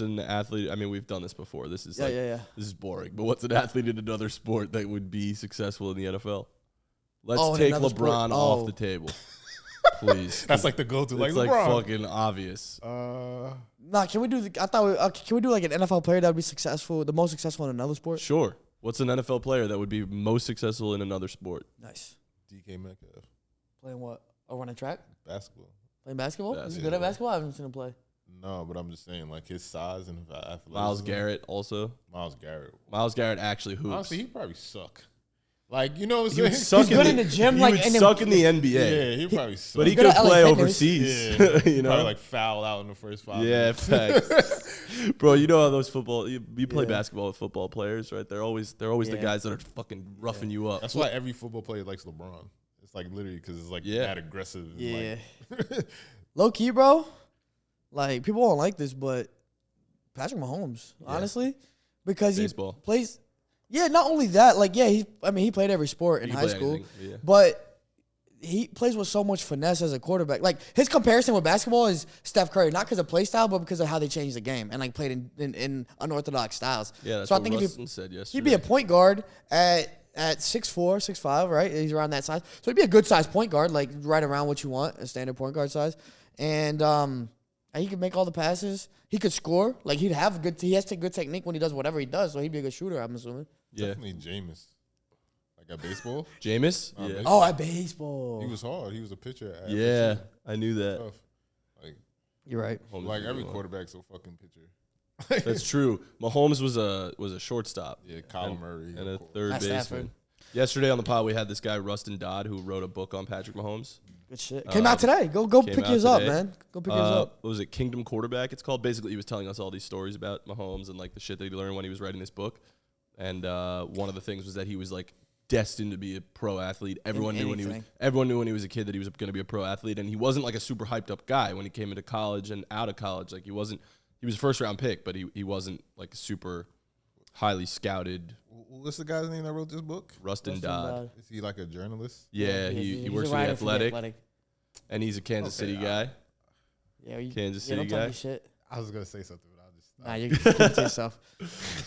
an athlete? I mean, we've done this before. This is this is boring. But what's an athlete in another sport that would be successful in the NFL? Let's take LeBron off the table, please. That's like the go-to. Like It's LeBron. like fucking obvious. Nah, can we do? Can we do like an NFL player that would be successful, the most successful in another sport? Sure. What's an NFL player that would be most successful in another sport? Nice. DK Metcalf. Playing what? Oh, running track? Basketball. Playing basketball? Is he Basketball. good at basketball? I haven't seen him play. No, but I'm just saying, like his size and athleticism. Miles Garrett also. Miles Garrett. Miles Garrett actually hoops. Honestly, he'd probably suck. Like, you know what I'm He would saying? suck He's good in the gym, he like, would and suck in the Yeah, NBA. he'd probably suck. But he Good could at LA play Fitness. overseas. Yeah, You know, probably like foul out in the first 5 yeah, minutes. facts. Bro, you know how those football you play Yeah. basketball with football players, right? They're always the Yeah. guys that are fucking roughing you up. That's why every football player likes LeBron. It's like literally because it's like Yeah. that aggressive. and, Yeah. Like, Low key, bro. Like people won't like this, but Patrick Mahomes, honestly, because Baseball. he plays. Yeah, not only that, like he played every sport in He can high play school, anything, yeah. but he plays with so much finesse as a quarterback. Like his comparison with basketball is Steph Curry, not because of play style, but because of how they changed the game and like played in unorthodox styles. Yeah, that's so I what think Rustin said yesterday. he'd be a point guard at 6'4", 6'5", right? He's around that size. So he'd be a good size point guard, like right around what you want, a standard point guard size. And he could make all the passes. He could score. Like he has good technique when he does whatever he does. So he'd be a good shooter, I'm assuming. Yeah. definitely Jameis. Like at baseball, Jameis? Nah, Yeah. baseball. Oh, at baseball. he was hard. He was a pitcher. At Yeah, FSU. I knew that. Tough. Like, You're right. Mahomes like was every a good one. quarterback's a fucking pitcher. That's true. Mahomes was a shortstop. Yeah, Kyler Murray. And a of course. third At baseman. Stafford. Yesterday on the pod, we had this guy, Rustin Dodd, who wrote a book on Patrick Mahomes. Good shit. Came out today. Go pick out yours up, today. man. Go pick yours up. What was it? Kingdom Quarterback, it's called. Basically, he was telling us all these stories about Mahomes and like the shit that he learned when he was writing this book. And one of the things was that he was like destined to be a pro athlete. Everyone knew when he was a kid that he was going to be a pro athlete, and he wasn't like a super hyped up guy when he came into college and out of college. Like he was a first round pick, but he wasn't like super highly scouted. What's the guy's name that wrote this book? Rustin Dodd. Is he like a journalist? Yeah, he works for the Athletic, and he's a Kansas City guy. Yeah, Kansas don't City talk guy. your shit. I was gonna say something, but I'll just. Nah, you keep it to yourself.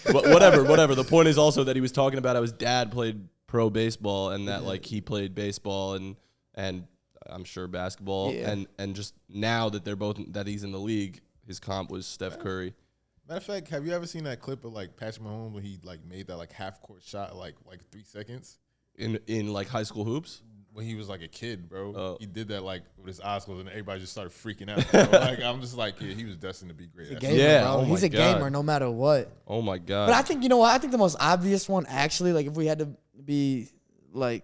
But whatever. The point is also that he was talking about how his dad played pro baseball and that like he played baseball and I'm sure basketball and just now that he's in the league, his comp was Steph Curry. Matter of fact, have you ever seen that clip of like Patrick Mahomes when he like made that like half court shot like 3 seconds In like high school hoops? when he was like a kid, bro? Oh. He did that like with his eyes closed and everybody just started freaking out. Bro. Like I'm just like, yeah, he was destined to be great. He's a at gamer, Yeah, bro. oh He's my a gamer God. no matter what. Oh my god. But I think, you know what? I think the most obvious one, actually, like if we had to be like,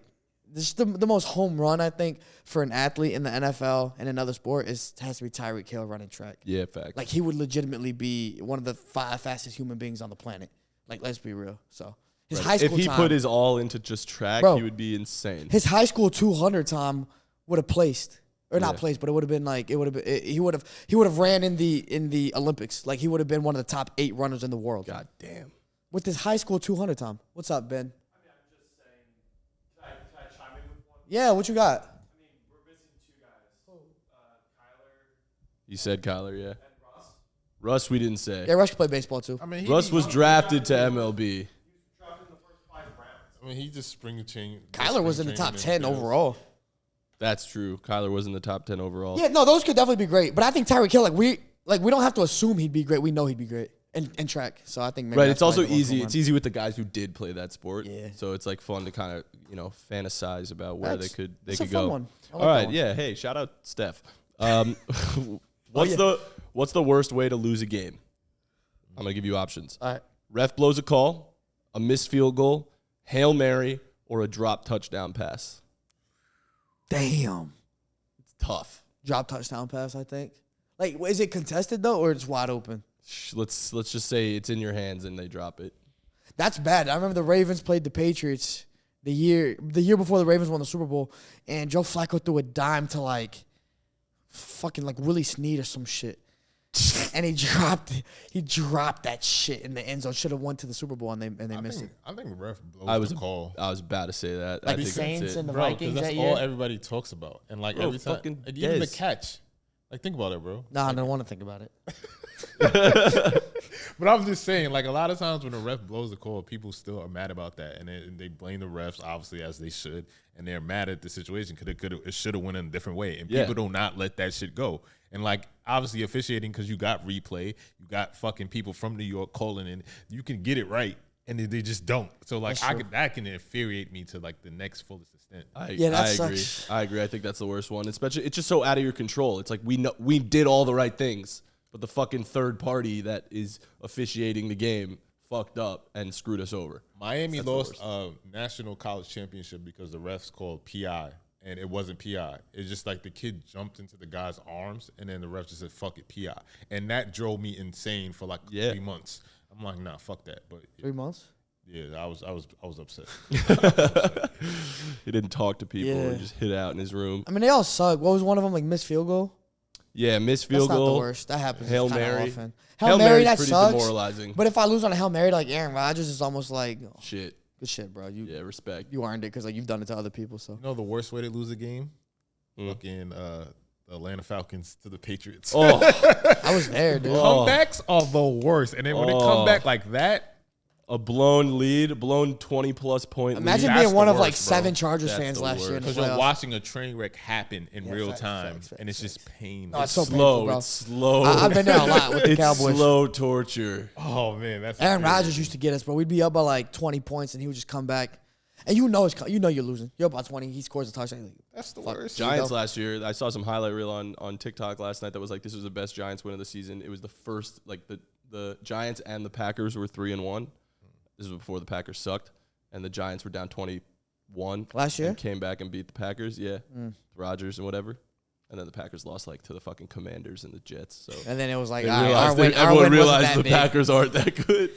this the most home run, I think, for an athlete in the NFL and another sport has to be Tyreek Hill running track. Yeah, facts. Like he would legitimately be one of the 5 fastest human beings on the planet. Like, let's be real. So his high school if he time, put his all into just track, Bro, he would be insane. his high school 200 time would have placed. Or not Yeah. placed, but it would have been like he would have ran in the Olympics. Like he would have been one of the top 8 runners in the world. God damn. With his high school 200 time. What's up, Ben? I mean, I'm just saying, can I chime in with one? Yeah, what you got? I mean, we're missing 2 guys. Kyler You said Kyler, yeah. and Ross. Russ, we didn't say. Yeah, Rush can play baseball too. I mean, Russ was drafted to MLB. He was drafted in the first 5 rounds. I mean, he just spring chain. Kyler was in the top 10 overall. That's true. Kyler was in the top 10 overall. Yeah, no, those could definitely be great. But I think Tyreek Hill, we don't have to assume he'd be great. We know he'd be great in track. So I think maybe Right, that's it's also probably the most easy. home It's run. easy with the guys who did play that sport. Yeah. So it's like fun to kind of fantasize about where That's- they could that's a go. fun one. I like All that right, one. yeah. Hey, shout out Steph. What's the worst way to lose a game? I'm gonna give you options. All right. Ref blows a call, a missed field goal, Hail Mary, or a drop touchdown pass. Damn. It's tough. Drop touchdown pass, I think. Like, is it contested though, or it's wide open? Let's just say it's in your hands and they drop it. That's bad. I remember the Ravens played the Patriots, the year before the Ravens won the Super Bowl, and Joe Flacco threw a dime to like fucking like Willie Snead or some shit. And he dropped that shit in the end zone. Should have won to the Super Bowl and they missed it. I think the ref blows the call. I was about to say that. Like I the think Saints that's it. and the Bro, Vikings that's that all year. everybody talks about. And like Bro, every time, fucking like, even the Dez. catch. Like think about it, bro. Nah, I don't want to think about it. But I'm just saying, like a lot of times when the ref blows the call, people still are mad about that, and they blame the refs, obviously as they should, and they're mad at the situation because it should have went in a different way, and people do not let that shit go. And like obviously officiating, because you got replay, you got fucking people from New York calling in, you can get it right, and they just don't. So like that can infuriate me to like the next fullest extent. I agree. I think that's the worst one. Especially, it's just so out of your control. It's like we did all the right things, but the fucking third party that is officiating the game fucked up and screwed us over. Miami lost a national college championship because the refs called PI, and it wasn't PI. It's just like the kid jumped into the guy's arms, and then the ref just said, "Fuck it, PI," and that drove me insane for like 3 months. I'm like, nah, fuck that. But 3 months. yeah, I was upset. He didn't talk to people. Yeah. He just hid out in his room. I mean, they all suck. What was one of them, like missed field goal? Yeah, missed field That's goal. not the worst. That happens. Hail kinda Mary. often. Hail Mary, Mary's that pretty sucks. demoralizing. But if I lose on a Hail Mary like Aaron Rodgers, it's almost like Shit. good shit, bro. You Respect. you earned it because like you've done it to other people. So You know the worst way to lose a game? Fucking the Atlanta Falcons to the Patriots. Oh, I was there, dude. Comebacks are the worst, and then when they come back like that, a blown lead, a blown 20-plus point Imagine lead. That's being one the of like worst, bro. 7 Chargers That's fans the last year in the because you're playoffs. watching a train wreck happen in real facts, time, facts, and it's just pain. No, it's so painful, Slow. bro. It's slow. I've been there a lot with the It's Cowboys. slow torture. Oh man, that's Aaron infuriating. Rodgers used to get us, bro. We'd be up by like 20 points, and he would just come back. And you know you're losing. You're up by 20. He scores a touchdown. You're like, That's the worst. Giants last year, I saw some highlight reel on TikTok last night that was like, this was the best Giants win of the season. It was the first, like the Giants and the Packers were 3-1. This was before the Packers sucked, and the Giants were down 21 Last year? and came back and beat the Packers. Yeah, Rodgers and whatever. And then the Packers lost like to the fucking Commanders and the Jets. So and then it was like, they all right, realized our win everyone wasn't realized that the big. Packers aren't that good.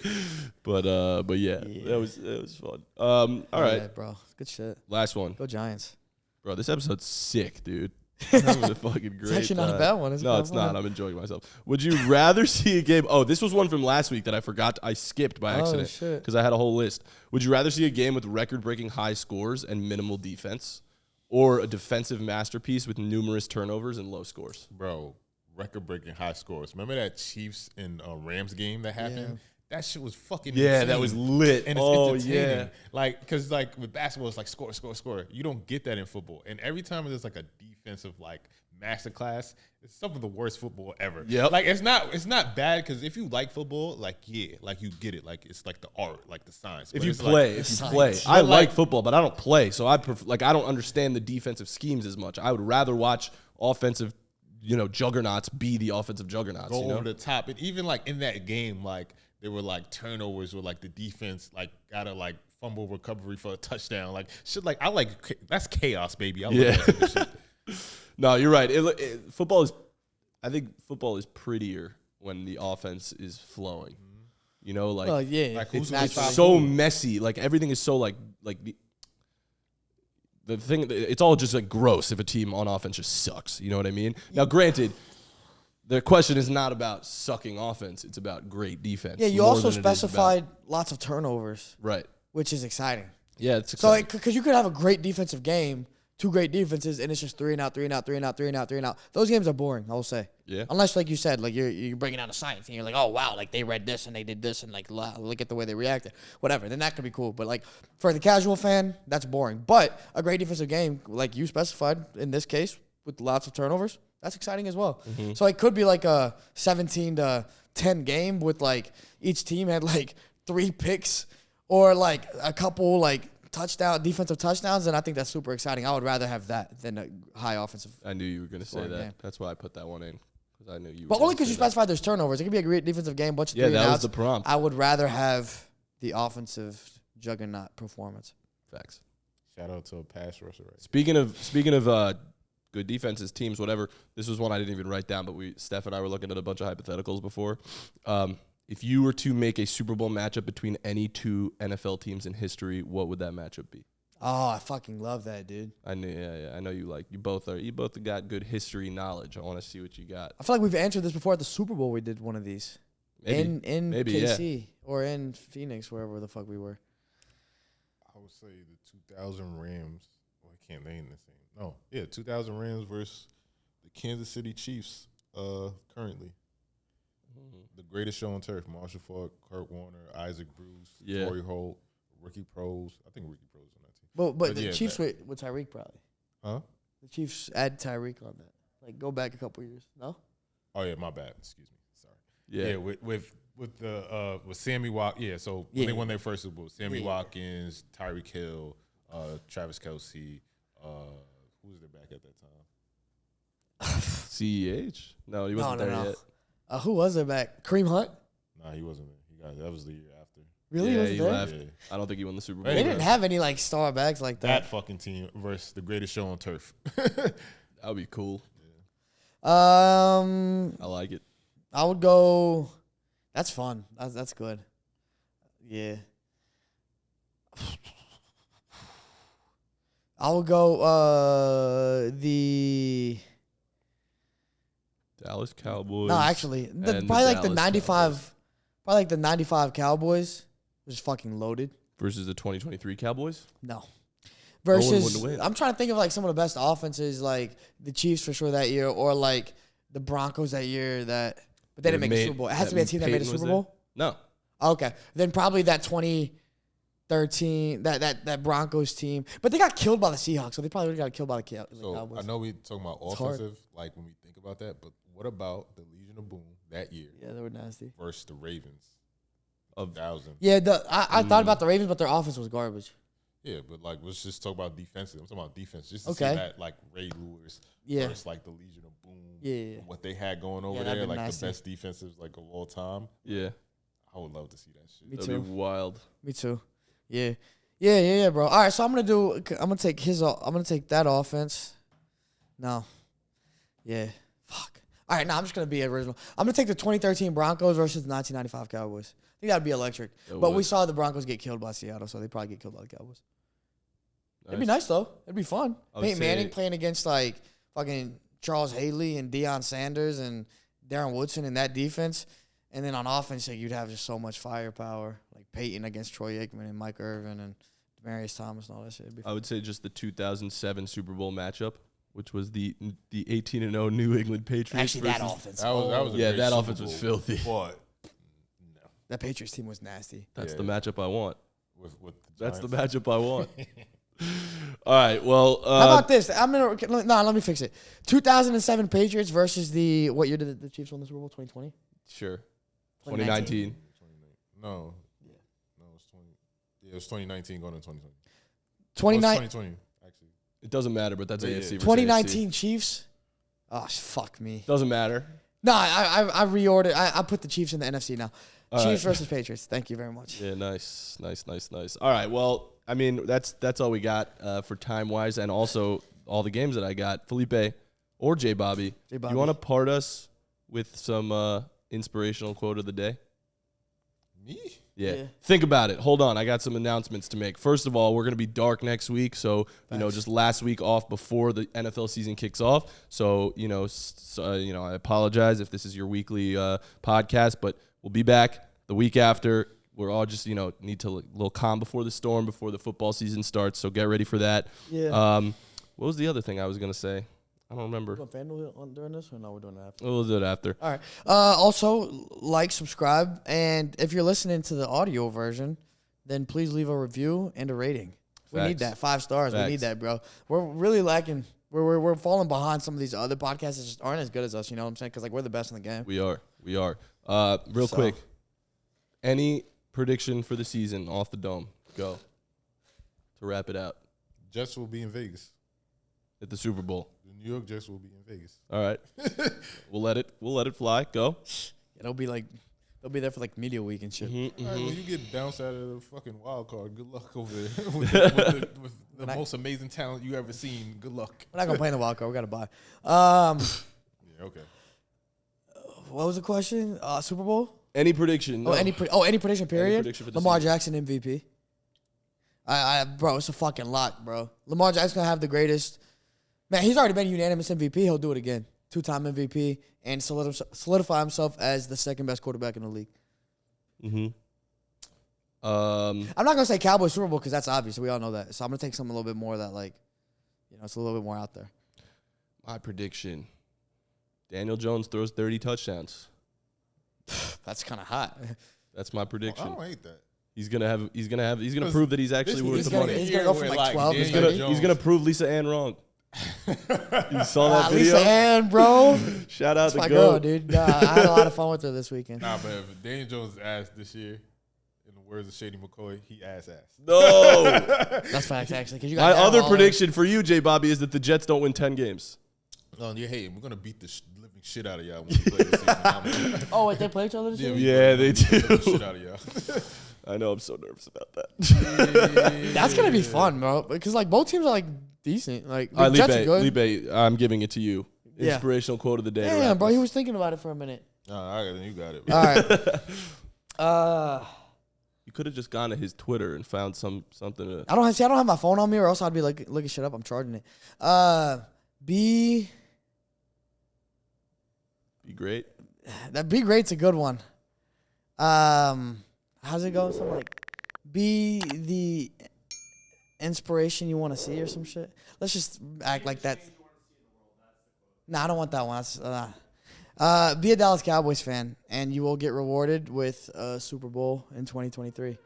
But yeah, it was fun. All right, Yeah, bro. Good shit. last one, Go Giants. bro. This episode's sick, dude. I'm having a fucking great. It's actually not a time. bad one. It's No, kinda it's fun. not. I'm enjoying myself. Would you rather see a game? Oh, this was one from last week that I forgot. I skipped by accident shit. because I had a whole list. Would you rather see a game with record-breaking high scores and minimal defense, or a defensive masterpiece with numerous turnovers and low scores? Bro, record-breaking high scores. Remember that Chiefs and Rams game that happened? That shit was fucking insane. That was lit. And it's Oh, entertaining. yeah. Like, because like with basketball, it's like score, score, score. You don't get that in football. And every time there's like a defensive like masterclass, it's some of the worst football ever. Yep. Like it's not bad because if you like football, like like you get it. Like it's like the art, like the science. If But you it's play, science. I But like like- football, but I don't play, so I I don't understand the defensive schemes as much. I would rather watch offensive, juggernauts be the offensive juggernauts. go over the top. And even like in that game, like there were like turnovers where like the defense like got a like fumble recovery for a touchdown. Like shit like that's chaos, baby. I love that type of shit. No, you're right. Football is, I think football is prettier when the offense is flowing. Like, Well, yeah. Like, who's it's gonna natural. stop so messy. Like everything is so like the thing. It's all just like gross if a team on offense just sucks. You know what I mean? Now, granted, the question is not about sucking offense. It's about great defense. Yeah, you more also than it is about- specified lots of turnovers, right. which is exciting. Yeah, it's So, exciting. because you could have a great defensive game, 2 great defenses, and it's just 3 and out, 3 and out, 3 and out, 3 and out, 3 and out. Those games are boring, I will say. Yeah. Unless, like you said, like you're bringing out a science, and you're like, oh wow, like they read this and they did this, and like look at the way they reacted, whatever. Then that could be cool. But like for the casual fan, that's boring. But a great defensive game, like you specified in this case, with lots of turnovers, that's exciting as well. So it could be like a 17-10 game with like each team had like 3 picks or like a couple like defensive touchdowns, and I think that's super exciting. I would rather have that than a high offensive. I knew you were going to say Scoring that. game. That's why I put that one in, because I knew you. But were only gonna because you say that. specified there's turnovers. It could be a great defensive game, bunch of Yeah, 3 and that was outs. the prompt. I would rather have the offensive juggernaut performance. Facts. Shout out to a pass rusher. Right? Speaking of good defenses, teams, whatever. This was one I didn't even write down, but Steph and I were looking at a bunch of hypotheticals before. If you were to make a Super Bowl matchup between any 2 NFL teams in history, what would that matchup be? Oh, I fucking love that, dude. I knew. Yeah. I know you like. You both got good history knowledge. I want to see what you got. I feel like we've answered this before at the Super Bowl. We did one of these in Maybe, KC or in Phoenix, wherever the fuck we were. I would say the 2000 Rams. Well, I can't name this thing. No, yeah, 2000 Rams versus the Kansas City Chiefs. Currently, the greatest show on turf: Marshall Faulk, Kurt Warner, Isaac Bruce, Torrey Holt, Ricky Pros. I think Ricky Pros on that team. But the Chiefs with Tyreek probably. Huh? The Chiefs add Tyreek on that. Like go back a couple years. No. Oh yeah, my bad. Excuse me. Sorry. Yeah. With Sammy Watkins. Yeah. So when they won their first Super Bowl, Sammy Watkins, Tyreek Hill, Travis Kelce. Who was their back at that time? CEH? No, he wasn't there yet. Who was their back? Kareem Hunt? Nah, he wasn't there. That was the year after. Really? Yeah, was he there? left. Yeah. I don't think he won the Super Bowl. They didn't have any like star backs like that. That fucking team versus the greatest show on turf. That would be cool. I I like it. would go. That's fun. That's good. Yeah. I would go the. Dallas Cowboys. No, actually, and probably like the Dallas 95. Cowboys. Probably like the 95 Cowboys. Was fucking loaded. Versus the 2023 Cowboys. No. one Versus, wouldn't win. I'm trying to think of like some of the best offenses, like the Chiefs for sure that year, or like the Broncos that year. But they didn't make the Super Bowl. It has to be a team that made a Super Bowl. No. Okay, then probably that 2013 that Broncos team, but they got killed by the Seahawks, so they probably would have got killed by the Cowboys. So I know we talking about It's hard. offensive, like when we think about that, but what about the Legion of Boom that year Yeah, they were nasty. versus the Ravens Of 2000? Yeah, I thought about the Ravens, but their offense was garbage. Yeah, but like let's just talk about defensive. I'm talking about defense, just to Okay. see that like Ray Lewis versus like the Legion of Boom. Yeah. What they had going over that'd there, be like nasty. the best defenses like of all time. Yeah. I would love to see that shit. Me That'd too. be wild. Me too. Yeah, bro. All right, so I'm gonna take that offense. No. Yeah. Fuck. All right, now I'm just gonna be original. I'm gonna take the 2013 Broncos versus the 1995 Cowboys. I think that'd be electric. But we saw the Broncos get killed by Seattle, so they probably get killed by the Cowboys. It'd be nice though. It'd be fun. Peyton Manning playing against like fucking Charles Haley and Deion Sanders and Darren Woodson in that defense. And then on offense, like, you'd have just so much firepower, like Peyton against Troy Aikman and Mike Irvin and Demaryius Thomas and all that shit. I would say just the 2007 Super Bowl matchup, which was the 18-0 New England Patriots. Actually, that versus- offense. That was a great that Super offense was Bowl, filthy. But no, That Patriots team was nasty. That's Yeah. the matchup I want. with the That's the Giants. matchup I want. All right. Well, How about this? Let me fix it. 2007 Patriots versus what year did the Chiefs win the Super Bowl? 2020? sure. 2019. 2019. No. No, it was 20. Yeah, it was 2019 going to 2020. 2019. Actually. It doesn't matter, but that's Yeah. AFC versus 2019 Chiefs? Oh, fuck me. AFC. Doesn't matter. No, I reordered. I put the Chiefs in the NFC now. All Chiefs right. versus Patriots. Thank you very much. Yeah, nice. All right, well, I mean, that's all we got for time-wise, and also all the games that I got. Felipe or J Bobby, J. Bobby. you want to part us with some inspirational quote of the day? Me? Yeah. Think about it. Hold on. I got some announcements to make. First of all, we're going to be dark next week. So, just last week off before the NFL season kicks off. So, I apologize if this is your weekly podcast, but we'll be back the week after. We're all just, need to little calm before the storm, before the football season starts. So get ready for that. Yeah. What was the other thing I was going to say? I don't remember. We're going FanDuel during this, or no, we're doing it after? We'll do it after. All right. Also, like, subscribe, and if you're listening to the audio version, then please leave a review and a rating. We need Facts. that. 5 stars. Facts. We need that, bro. We're really lacking. We're falling behind some of these other podcasts that just aren't as good as us. You know what I'm saying? Because we're the best in the game. We are. Real quick, any prediction for the season off the dome? Go. To wrap it out. Jets will be in Vegas. At the Super Bowl. The New York Jets will be in Vegas. All right. We'll let it fly. Go. They'll be there for like media week and shit. All right, when you get bounced out of the fucking wild card, good luck over there with the most amazing talent you ever seen. Good luck. We're not gonna play in the wild card. We gotta buy. Yeah, okay. What was the question? Super Bowl? Any prediction? No. Any prediction period? prediction for the Lamar season. Jackson MVP. Bro, it's a fucking lock, bro. Lamar Jackson's going to have the greatest. Man, he's already been unanimous MVP. He'll do it again. 2-time MVP and solidify himself as the second best quarterback in the league. Mm-hmm. I'm not going to say Cowboys Super Bowl because that's obvious. We all know that. So I'm going to take something a little bit more that, like, it's a little bit more out there. My prediction. Daniel Jones throws 30 touchdowns. That's kind of hot. That's my prediction. I don't hate that. He's gonna prove that he's actually worth the money. He's gonna go from like 12 to 30. He's gonna prove Lisa Ann wrong. You saw that video? Lisa Ann, bro. Shout out That's to my Go. girl, dude. Nah, I had a lot of fun with her this weekend. Nah, but if Daniel Jones' ass this year, in the words of Shady McCoy, he ass. No. That's facts, actually. Cause you My got other prediction for you, J Bobby, is that the Jets don't win 10 games. No, you're hating. We're gonna beat the living shit out of y'all when we play this season. Oh, wait, they play each other this year? Yeah, they do. The shit out of y'all. I know. I'm so nervous about that. That's gonna be fun, bro. Because like both teams are like decent. Like the All right, Jets are good. Lipe, I'm giving it to you. Yeah. Inspirational quote of the day. to Damn, wrap bro, us. he was thinking about it for a minute. All right, then you got it. All right. You could have just gone to his Twitter and found something. To, I don't have my phone on me, or else I'd be like looking shit up. I'm charging it. Be great. That be great's a good one. How's it go? Something like be the inspiration you want to see or some shit. Let's just act like that. Nah, I don't want that one. That's, be a Dallas Cowboys fan, and you will get rewarded with a Super Bowl in 2023.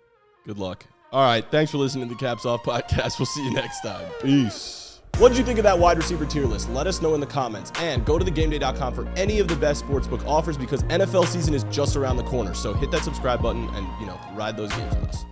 Good luck. All right. Thanks for listening to the Caps Off podcast. We'll see you next time. Peace. What did you think of that wide receiver tier list? Let us know in the comments. And go to thegameday.com for any of the best sportsbook offers because NFL season is just around the corner. So hit that subscribe button and, ride those games with us.